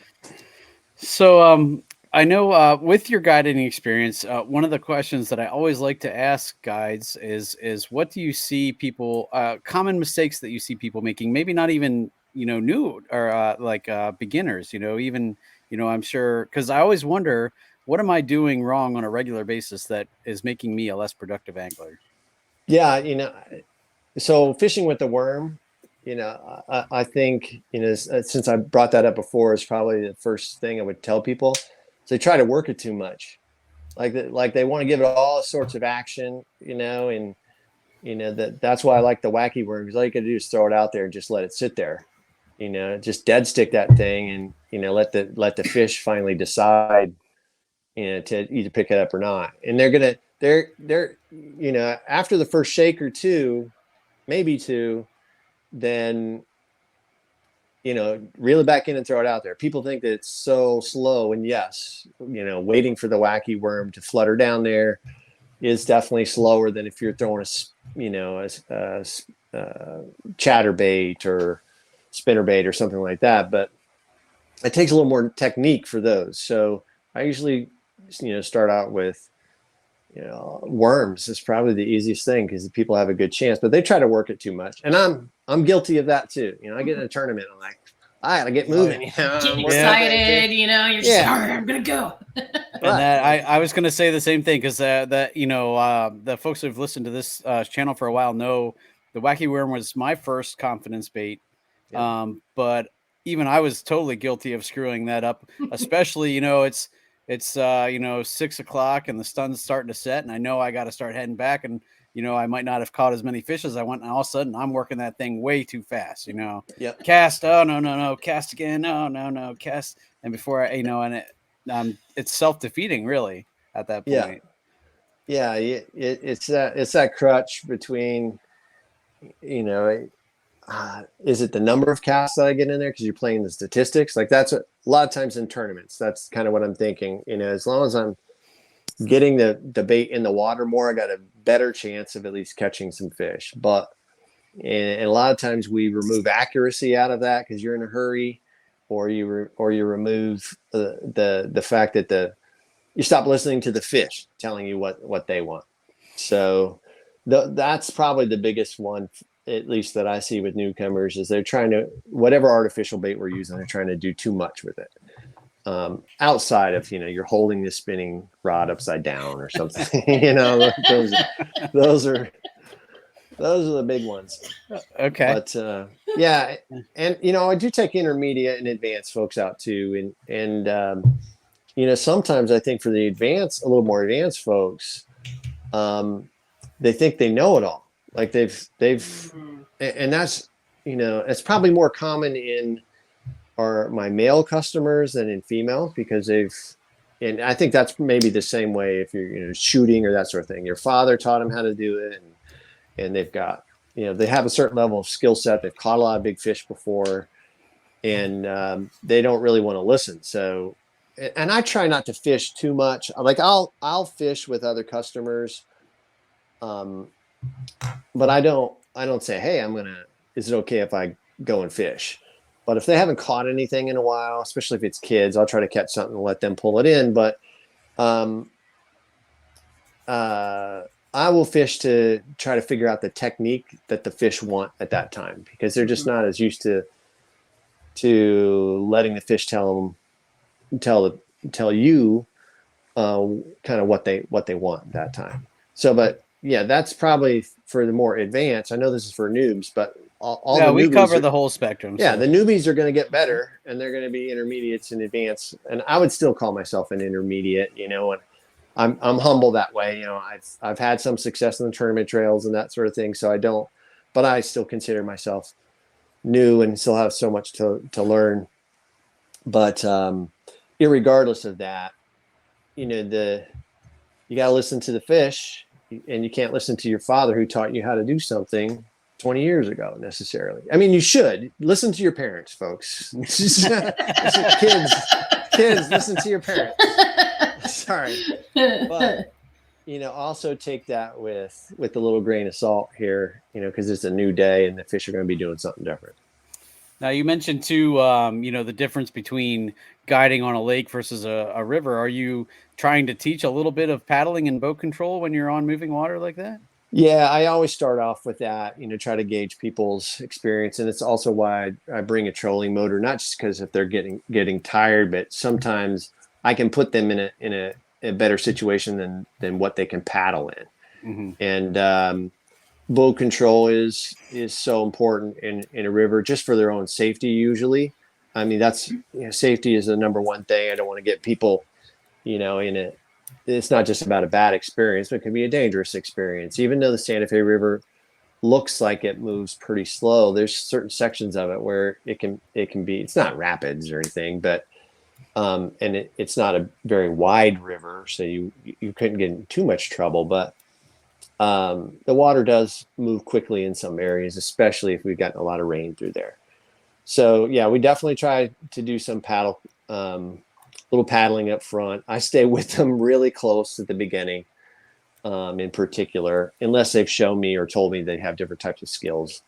So, I know with your guiding experience, one of the questions that I always like to ask guides is what do you see people common mistakes that you see people making? Maybe not even, you know, new or beginners. You know, even, you know, I'm sure, because I always wonder, what am I doing wrong on a regular basis that is making me a less productive angler? Yeah, you know, so fishing with the worm, you know, I think, you know, since I brought that up before, is probably the first thing I would tell people. So they try to work it too much, like they want to give it all sorts of action, you know, and you know that's why I like the wacky worm, because all you got to do is throw it out there and just let it sit there, you know, just dead stick that thing, and you know let the fish finally decide, you know, to either pick it up or not. And they're you know, after the first shake or two, maybe two, then, you know, reel it back in and throw it out there. People think that it's so slow, and yes, you know, waiting for the wacky worm to flutter down there is definitely slower than if you're throwing a chatterbait or spinnerbait or something like that. But it takes a little more technique for those. So I usually, start out with, worms is probably the easiest thing because people have a good chance, but they try to work it too much. And I'm guilty of that too. I get in a tournament, I'm like, I gotta get moving. Getting excited, you're just like, all right, I'm gonna go. And that I was going to say the same thing because the folks who've listened to this channel for a while know the wacky worm was my first confidence bait. Yeah. But even I was totally guilty of screwing that up, especially, it's 6 o'clock and the sun's starting to set and I know I got to start heading back and, I might not have caught as many fish as I want. And all of a sudden I'm working that thing way too fast, Yep. Cast. Oh, no. Cast again. No. Cast. And before it's self-defeating really at that point. Yeah. It's that crutch between, is it the number of casts that I get in there? Cause you're playing the statistics. Like that's a lot of times in tournaments, that's kind of what I'm thinking, as long as I'm getting the bait in the water more, I got a better chance of at least catching some fish. But and a lot of times we remove accuracy out of that because you're in a hurry, or you remove the fact that you stop listening to the fish telling you what they want. So that's probably the biggest one, at least that I see with newcomers, is they're trying to, whatever artificial bait we're using, they're trying to do too much with it. Outside of, you're holding the spinning rod upside down or something, those are the big ones. Okay. But yeah. And, I do take intermediate and advanced folks out too. And sometimes I think for the a little more advanced folks, they think they know it all. Like and that's, it's probably more common in my male customers than in female, because and I think that's maybe the same way if you're, shooting or that sort of thing. Your father taught them how to do it, and they've got, they have a certain level of skill set. They've caught a lot of big fish before, and they don't really want to listen. So, and I try not to fish too much. Like I'll fish with other customers, but I don't say, hey, is it okay if I go and fish? But if they haven't caught anything in a while, especially if it's kids, I'll try to catch something and let them pull it in. But I will fish to try to figure out the technique that the fish want at that time, because they're just not as used to letting the fish tell you kind of what they want at that time. So, but yeah, that's probably for the more advanced. I know this is for noobs, but we cover the whole spectrum. Yeah, so. the newbies are going to get better, and they're going to be intermediates and advanced. And I would still call myself an intermediate, and I'm humble that way. I've had some success in the tournament trails and that sort of thing. So but I still consider myself new and still have so much to learn. But irregardless of that, you got to listen to the fish, and you can't listen to your father who taught you how to do something 20 years ago necessarily. I mean, you should listen to your parents, folks. Kids, listen to your parents. Sorry. But, also take that with a little grain of salt here, because it's a new day and the fish are going to be doing something different. Now you mentioned too, the difference between guiding on a lake versus a river. Are you trying to teach a little bit of paddling and boat control when you're on moving water like that? Yeah, I always start off with that, try to gauge people's experience. And it's also why I bring a trolling motor, not just because if they're getting tired, but sometimes I can put them in a better situation than what they can paddle in. Mm-hmm. And boat control is so important in a river, just for their own safety usually. I mean, that's safety is the number one thing. I don't want to get people, it's not just about a bad experience, but it can be a dangerous experience. Even though the Santa Fe River looks like it moves pretty slow, there's certain sections of it where it can be, it's not rapids or anything, but and it's not a very wide river, so you couldn't get in too much trouble. But the water does move quickly in some areas, especially if we've gotten a lot of rain through there. So yeah, we definitely try to do some little paddling up front. I stay with them really close at the beginning. in particular, unless they've shown me or told me they have different types of skills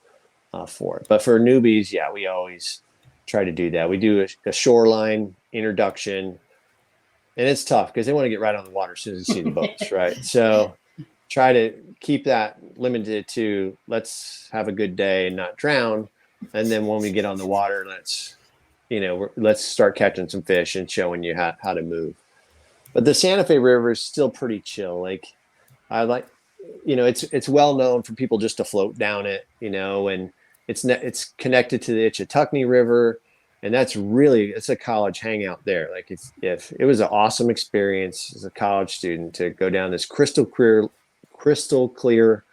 for it. But for newbies, yeah, we always try to do that. We do a shoreline introduction, and it's tough because they want to get right on the water as soon as they see the boats, right? So try to keep that limited to let's have a good day and not drown. And then when we get on the water, let's start catching some fish and showing you how to move. But the Santa Fe River is still pretty chill. Like I like, it's well known for people just to float down it, and it's connected to the Itchituckney River. And it's a college hangout there. Like if it was an awesome experience as a college student to go down this crystal clear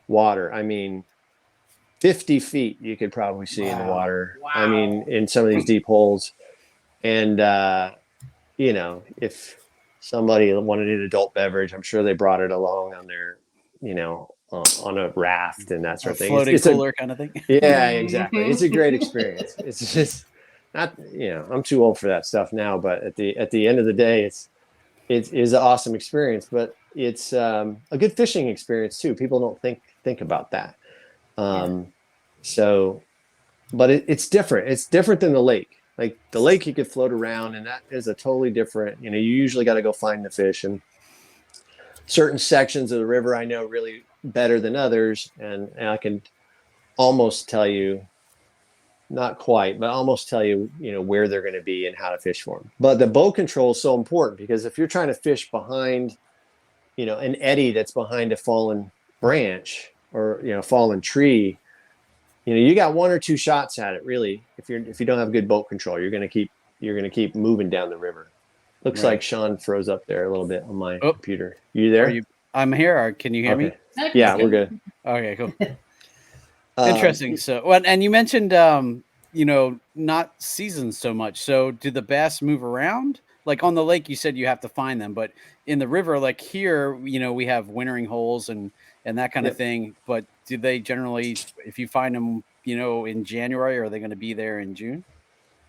water. I mean, 50 feet you could probably see in the water. Wow. I mean, in some of these deep holes. And, if somebody wanted an adult beverage, I'm sure they brought it along on their, on a raft and that sort of thing. Floating cooler kind of thing. Yeah, exactly. It's a great experience. It's just not, I'm too old for that stuff now, but at the end of the day, it is an awesome experience, but it's a good fishing experience too. People don't think about that. But it's different. It's different than the lake. Like the lake, you could float around, and that is a totally different. You usually got to go find the fish, and certain sections of the river I know really better than others, and I can almost tell you, not quite, but almost tell you, where they're going to be and how to fish for them. But the boat control is so important because if you're trying to fish behind, an eddy that's behind a fallen branch or fallen tree, you got one or two shots at it. Really, if you don't have good boat control, you're going to keep moving down the river. Looks like Sean froze up there a little bit on my computer. You there? I'm here. Can you hear me? Yeah, we're good. Okay, cool. Interesting. So, and you mentioned, not seasons so much. So, do the bass move around? Like on the lake, you said you have to find them, but in the river, like here, we have wintering holes and that kind of thing. But do they generally, if you find them, in January, are they going to be there in June?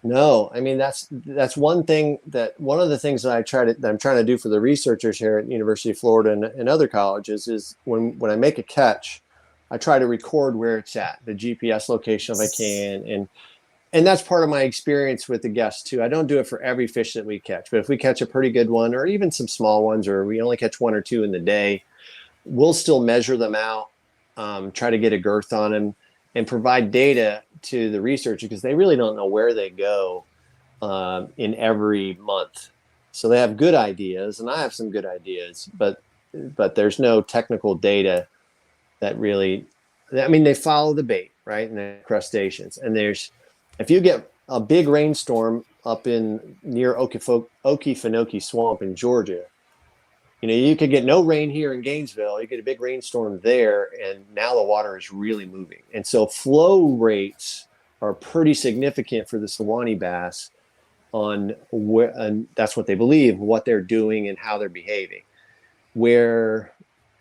No, I mean that's one of the things that I'm trying to do for the researchers here at University of Florida and other colleges is when I make a catch, I try to record where it's at, the GPS location if I can, and that's part of my experience with the guests too. I don't do it for every fish that we catch, but if we catch a pretty good one, or even some small ones, or we only catch one or two in the day, we'll still measure them out, try to get a girth on them, and provide data to the researcher because they really don't know where they go in every month. So they have good ideas, and I have some good ideas, but there's no technical data that really. I mean, they follow the bait, right, and the crustaceans. And if you get a big rainstorm up near Okefenokee Swamp in Georgia, you could get no rain here in Gainesville. You get a big rainstorm there, and now the water is really moving. And so flow rates are pretty significant for the Suwannee bass and that's what they believe, what they're doing and how they're behaving. They're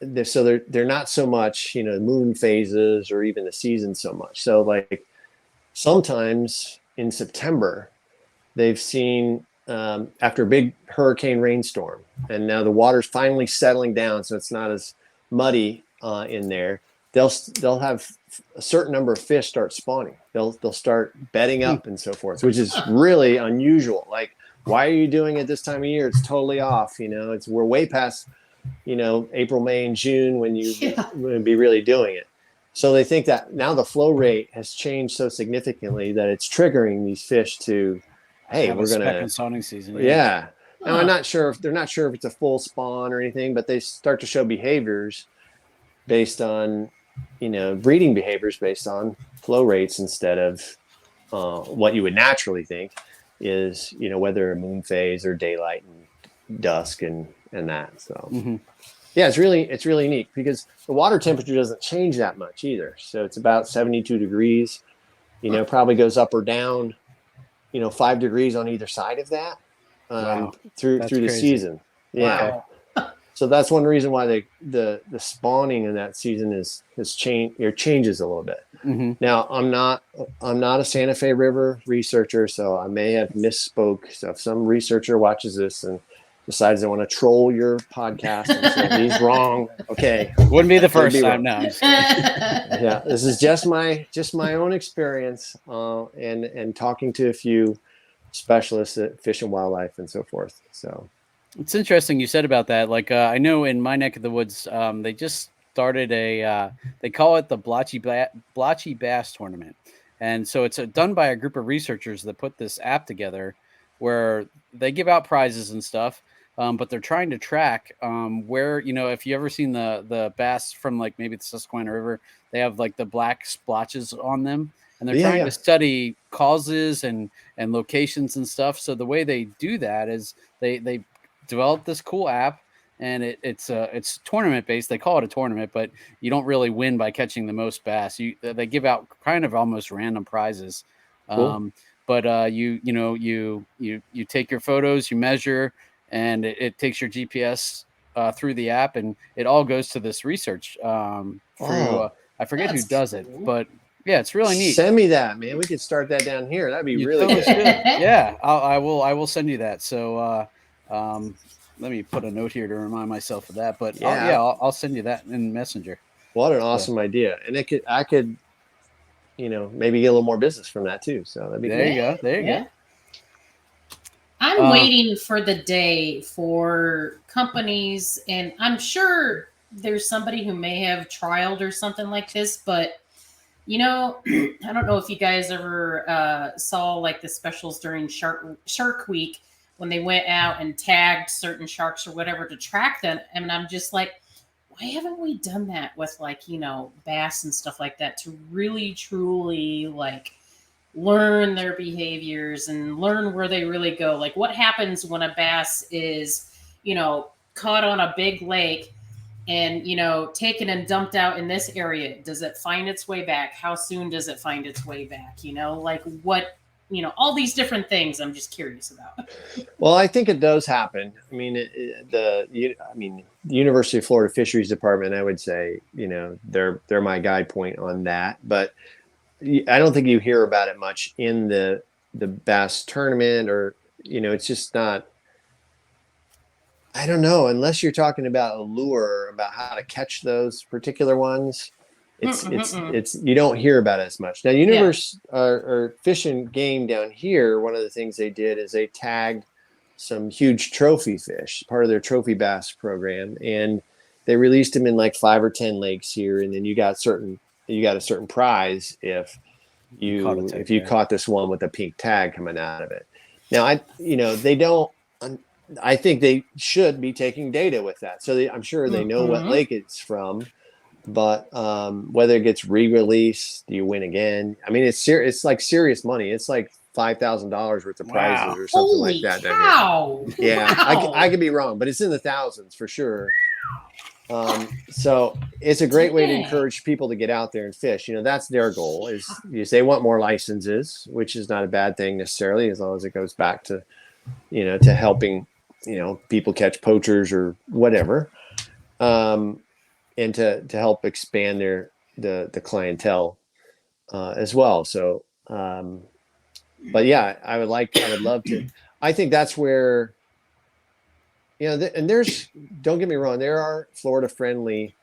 not so much, moon phases or even the season so much. So like sometimes in September, they've seen after a big hurricane rainstorm, and now the water's finally settling down, so it's not as muddy in there. They'll have a certain number of fish start spawning. They'll start bedding up and so forth, which is really unusual. Like, why are you doing it this time of year? It's totally off. We're way past April, May, and June when you would be really doing it. So they think that now the flow rate has changed so significantly that it's triggering these fish to. Hey, we're gonna spawning season. Yeah. Now they're not sure if it's a full spawn or anything, but they start to show behaviors based on, breeding behaviors based on flow rates instead of what you would naturally think is, whether a moon phase or daylight and dusk and that. So yeah, it's really neat because the water temperature doesn't change that much either. So it's about 72 degrees, probably goes up or down. 5 degrees on either side of that through the season. Yeah. Wow. So that's one reason why the spawning in that season has changed or changes a little bit. Now I'm not a Santa Fe River researcher, so I may have misspoke. So if some researcher watches this and decides they want to troll your podcast and say he's wrong. Okay, Wouldn't be the first be time. wrong. No, I'm just kidding. Yeah, this is just my own experience, and talking to a few specialists at Fish and Wildlife and so forth. So It's interesting you said about that. Like, I know in my neck of the woods, they just started they call it the Blotchy Bass Tournament. And so it's done by a group of researchers that put this app together where they give out prizes and stuff. But they're trying to track where, if you ever seen the bass from like maybe the Susquehanna River, they have like the black splotches on them, and they're trying to study causes and locations and stuff. So the way they do that is they develop this cool app, and it's tournament based. They call it a tournament, but you don't really win by catching the most bass. They give out kind of almost random prizes. Cool. But you take your photos, you measure, and it takes your GPS through the app, and it all goes to this research through I forget who does it, but yeah, it's really neat. Send me that, man. We could start that down here. That'd be really totally good. should. Yeah, I will send you that. So let me put a note here to remind myself of that. But I'll send you that in Messenger. What an awesome idea. And I could maybe get a little more business from that too. So that'd be there you go. There you go. I'm waiting for the day for companies, and I'm sure there's somebody who may have trialed or something like this, but I don't know if you guys ever saw like the specials during Shark Week when they went out and tagged certain sharks or whatever to track them. And I'm just like, why haven't we done that with like, bass and stuff like that to really, truly like learn their behaviors and learn where they really go? Like what happens when a bass is, caught on a big lake and, taken and dumped out in this area? Does it find its way back? How soon does it find its way back? Like what, all these different things I'm just curious about. Well, I think it does happen. I mean, the University of Florida Fisheries Department, I would say, they're my guide point on that. But I don't think you hear about it much in the bass tournament, or, it's just not. I don't know, unless you're talking about a lure, about how to catch those particular ones. It's you don't hear about it as much. Now, or Fish and Game down here, one of the things they did is they tagged some huge trophy fish, part of their trophy bass program, and they released them in like 5 or 10 lakes here, and then you got a certain prize if you caught this one with a pink tag coming out of it. Now, they don't. I think they should be taking data with that, so I'm sure they know what lake it's from. But whether it gets re-released, do you win again? I mean, it's like serious money. It's like $5,000 worth of prizes or something like that. Wow. Yeah, I could be wrong, but it's in the thousands for sure. So it's a great way to encourage people to get out there and fish. That's their goal, is they want more licenses, which is not a bad thing necessarily, as long as it goes back to, to helping, people catch poachers or whatever. And to help expand the clientele as well. So, but yeah, I would love to. I think that's where, and don't get me wrong, there are Florida friendly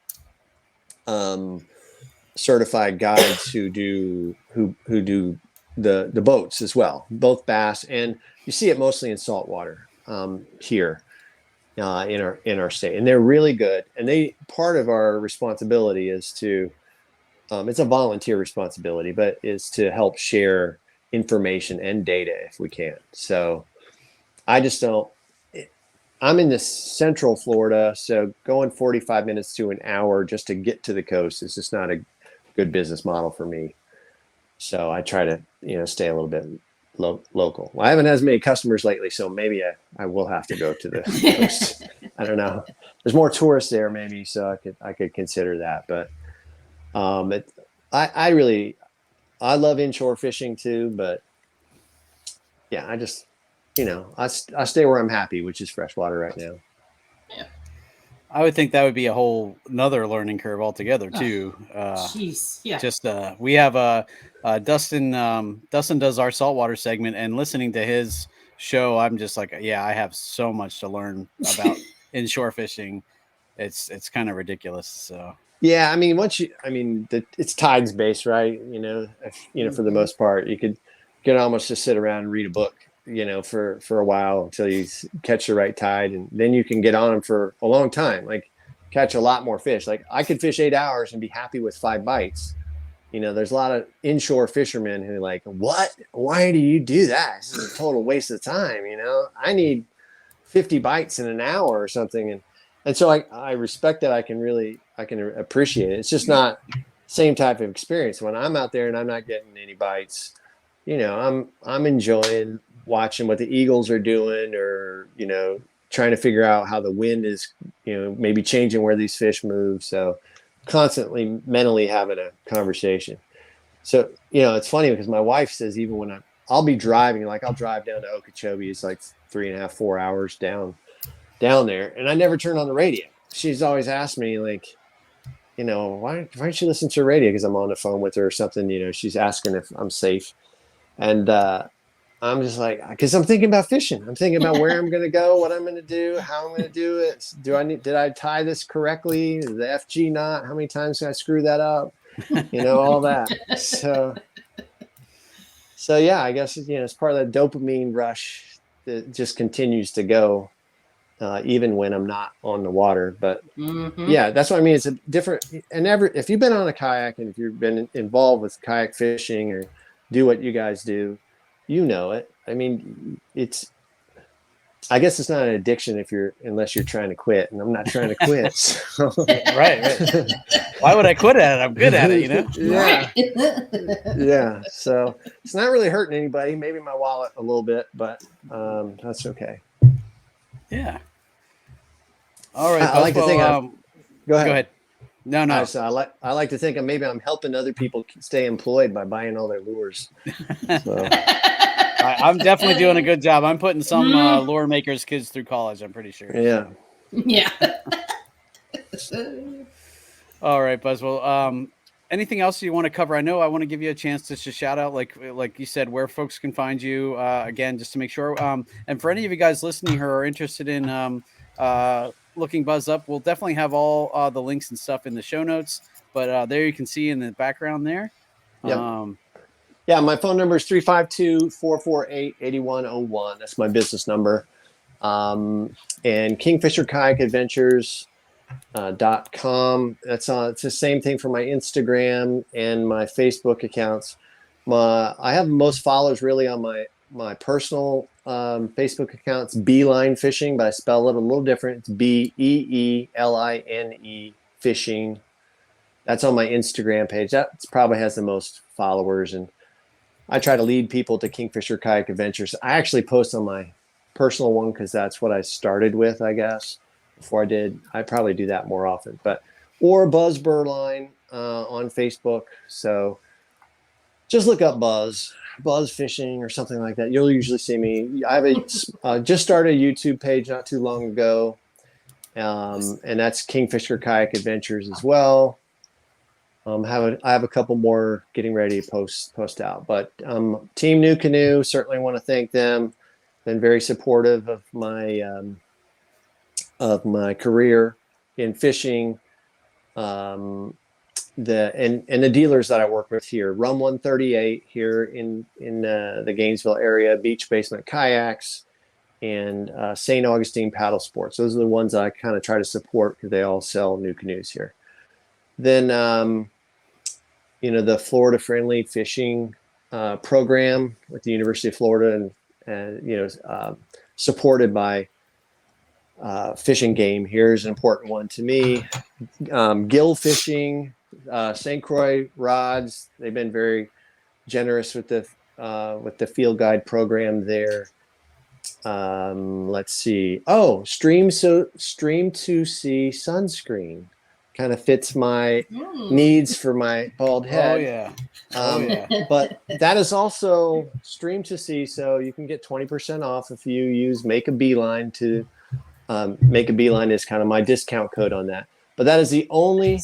certified guides who do the boats as well, both bass, and you see it mostly in saltwater here. In our state, and they're really good. And part of our responsibility is to, it's a volunteer responsibility, but is to help share information and data if we can. So I just don't. I'm in the central Florida, so going 45 minutes to an hour just to get to the coast is just not a good business model for me. So I try to stay a little bit local. Well, I haven't had as many customers lately, so maybe I will have to go to the coast. I don't know. There's more tourists there, maybe, so I could consider that. But I love inshore fishing too. But yeah, I just I stay where I'm happy, which is freshwater right now. Yeah. I would think that would be a whole another learning curve altogether too. Jeez, yeah. Just we have Dustin. Dustin does our saltwater segment, and listening to his show, I'm just like, yeah, I have so much to learn about inshore fishing. It's kind of ridiculous. So Yeah, I mean, it's tides based, right? For the most part, you could almost just sit around and read a book, for a while until you catch the right tide, and then you can get on them for a long time. Like catch a lot more fish. Like I could fish 8 hours and be happy with 5 bites. There's a lot of inshore fishermen who are like, what? Why do you do that? This is a total waste of time. I need 50 bites in an hour or something. And so I respect that. I can appreciate it. It's just not same type of experience when I'm out there and I'm not getting any bites. I'm enjoying watching what the eagles are doing, or, trying to figure out how the wind is, maybe changing where these fish move. So constantly mentally having a conversation. So, it's funny because my wife says, even when I'll be driving, like I'll drive down to Okeechobee. It's like 3.5, 4 hours down there. And I never turn on the radio. She's always asked me like, why don't you listen to the radio? Because I'm on the phone with her or something, she's asking if I'm safe. And, I'm just like, because I'm thinking about fishing. I'm thinking about where I'm going to go, what I'm going to do, how I'm going to do it. Did I tie this correctly? The FG knot? How many times did I screw that up? All that. So yeah, I guess, it's part of that dopamine rush that just continues to go, even when I'm not on the water. But yeah, that's what I mean. It's a different, and if you've been on a kayak and if you've been involved with kayak fishing or do what you guys do, it. I mean, I guess it's not an addiction unless you're trying to quit, and I'm not trying to quit. So. Right. Why would I quit at it? I'm good at it, Yeah. Yeah. So it's not really hurting anybody. Maybe my wallet a little bit, but that's okay. Yeah. All right. I like to think. Go ahead. No. So I like to think maybe I'm helping other people stay employed by buying all their lures. So. I'm definitely doing a good job. I'm putting some lure makers' kids through college. I'm pretty sure. Yeah. Yeah. All right, Buzz. Well, anything else you want to cover? I know I want to give you a chance to just shout out, like you said, where folks can find you again, just to make sure. And for any of you guys listening who are interested in looking Buzz up, we'll definitely have all the links and stuff in the show notes. But there you can see in the background there. Yep. Yeah, my phone number is 352-448-8101. That's my business number. And KingfisherKayakAdventures.com. It's the same thing for my Instagram and my Facebook accounts. I have most followers really on my personal Facebook accounts, Beeline Fishing, but I spell it a little different. It's BEELINE Fishing. That's on my Instagram page. That probably has the most followers, and I try to lead people to Kingfisher Kayak Adventures. I actually post on my personal one because that's what I started with, I guess. Before I probably do that more often. Or Buz Bireline on Facebook. So just look up Buz Fishing or something like that. You'll usually see me. I have just started a YouTube page not too long ago, and that's Kingfisher Kayak Adventures as well. I have a couple more getting ready to post out, but Team New Canoe, certainly want to thank them. Been very supportive of my career in fishing. The dealers that I work with here, Rum 138 here in the Gainesville area, Beach Basement Kayaks, and St. Augustine Paddle Sports. Those are the ones that I kind of try to support because they all sell new canoes here. Then, the Florida Friendly Fishing program with the University of Florida, and supported by Fishing Game. Here's an important one to me. Gill Fishing, St. Croix rods. They've been very generous with the field guide program there. Let's see. Oh, Stream to Sea sunscreen kind of fits my needs for my bald head. But that is also Stream to Sea, so you can get 20% off if you use Make a Beeline to Make a Beeline is kind of my discount code on that. But that is the only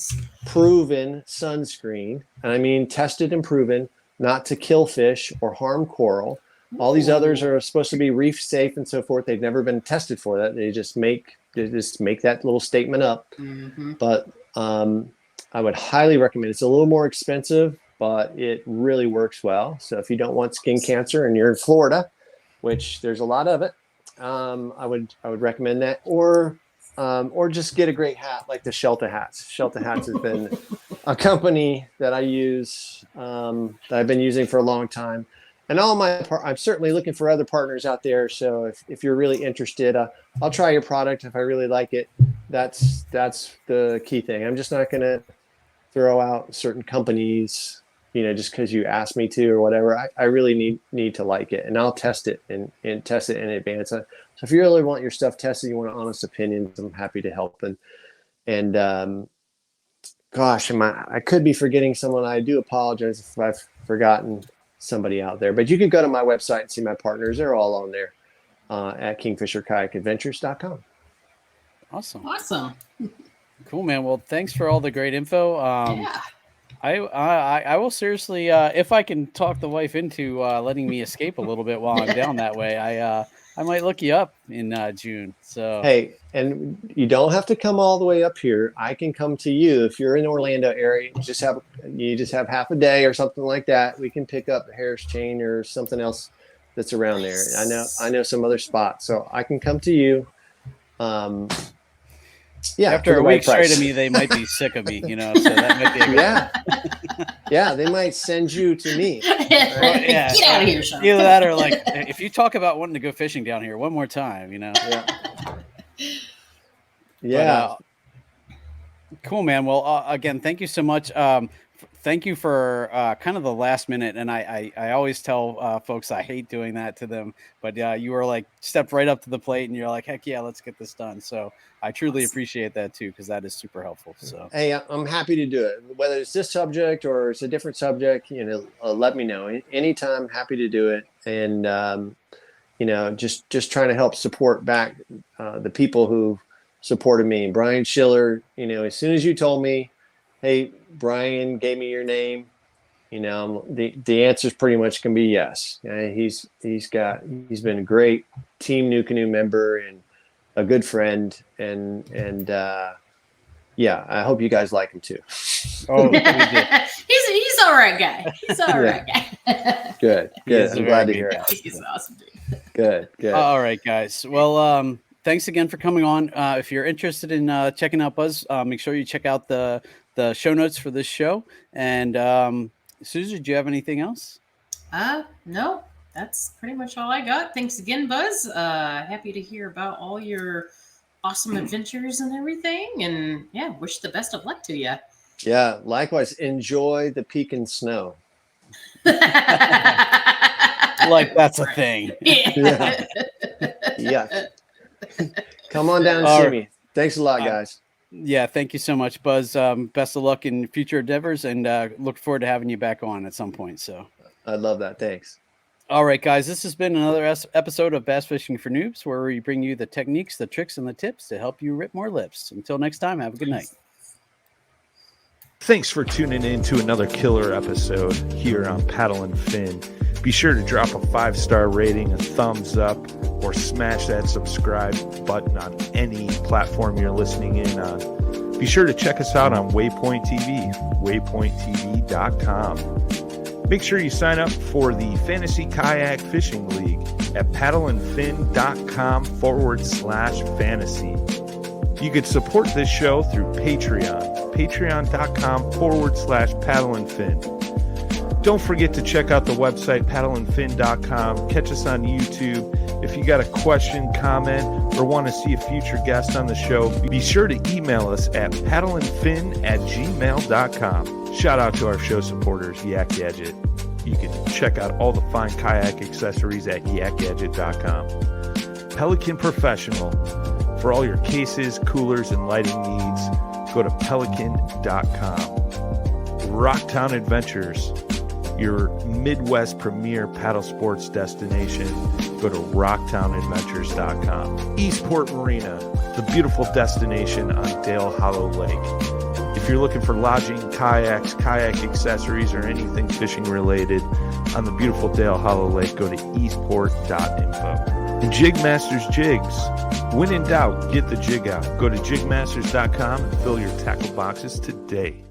proven sunscreen, and I mean tested and proven, not to kill fish or harm coral, All these others are supposed to be reef safe and so forth. They've never been tested for that. They just make that little statement up. Mm-hmm. But I would highly recommend. It's a little more expensive, but it really works well. So if you don't want skin cancer and you're in Florida, which there's a lot of it, I would recommend that. Or just get a great hat like the Shelta hats. Shelta hats has been a company that I use, that I've been using for a long time. And I'm certainly looking for other partners out there. So if you're really interested, I'll try your product. If I really like it, that's the key thing. I'm just not going to throw out certain companies, just because you asked me to or whatever. I really need to like it, and I'll test it and test it in advance. So if you really want your stuff tested, you want honest opinions, I'm happy to help. And gosh, I could be forgetting someone. I do apologize if I've forgotten somebody out there, but you can go to my website and see my partners. They're all on there at kingfisherkayakadventures.com. Awesome. Cool, man. Well, thanks for all the great info. Yeah. I will seriously, if I can talk the wife into letting me escape a little bit while I'm down that way, I might look you up in June. So hey, and you don't have to come all the way up here. I can come to you if you're in the Orlando area. You just have half a day or something like that. We can pick up Harris Chain or something else that's around there. I know some other spots, so I can come to you. Yeah, after a week straight of me, they might be sick of me, so that might be a good yeah, they might send you to me. Right? Get out of here, Sean. Either that or like, if you talk about wanting to go fishing down here one more time, Yeah. Cool, man. Well, again, thank you so much. Thank you for kind of the last minute. And I always tell folks I hate doing that to them, but you were like stepped right up to the plate and you're like, heck yeah, let's get this done. So I truly appreciate that too, because that is super helpful. So hey, I'm happy to do it. Whether it's this subject or it's a different subject, let me know. Anytime, happy to do it. And just trying to help support back the people who supported me. Brian Schiller, as soon as you told me, hey, Brian gave me your name, the answer is pretty much going to be yes. He's been a great Team New Canoe member and a good friend, and I hope you guys like him too. Oh, he's all right guy. He's all right guy. Good. I'm glad to hear it. He's awesome, dude. Good. All right, guys. Well, thanks again for coming on. If you're interested in checking out Buzz, make sure you check out the show notes for this show. And Susie, do you have anything else? No, that's pretty much all I got. Thanks again, Buzz. Happy to hear about all your awesome adventures and everything. And wish the best of luck to you. Yeah, likewise. Enjoy the peak snow. Like that's a thing. Yeah. Yeah. Come on down and see me. Thanks a lot, guys. Yeah, thank you so much, Buzz. Best of luck in future endeavors, and look forward to having you back on at some point. So I love that. Thanks. All right, guys, this has been another episode of Bass Fishing for Noobs, where we bring you the techniques, the tricks, and the tips to help you rip more lips. Until next time, have a good night. Thanks for tuning in to another killer episode here on Paddle and Fin. Be sure to drop a 5-star rating, a thumbs up, or smash that subscribe button on any platform you're listening in on. Be sure to check us out on Waypoint TV, waypointtv.com. Make sure you sign up for the Fantasy Kayak Fishing League at paddleandfin.com/fantasy. You can support this show through Patreon, patreon.com/paddleandfin. Don't forget to check out the website, paddleandfin.com. Catch us on YouTube. If you got a question, comment, or want to see a future guest on the show, be sure to email us at paddleandfin@gmail.com. Shout out to our show supporters, Yak Gadget. You can check out all the fine kayak accessories at yakgadget.com. Pelican Professional. For all your cases, coolers, and lighting needs, go to pelican.com. Rocktown Adventures. your Midwest premier paddle sports destination, go to rocktownadventures.com. Eastport Marina, the beautiful destination on Dale Hollow Lake. If you're looking for lodging, kayaks, kayak accessories, or anything fishing related on the beautiful Dale Hollow Lake, go to eastport.info. And Jigmasters Jigs. When in doubt, get the jig out. Go to jigmasters.com and fill your tackle boxes today.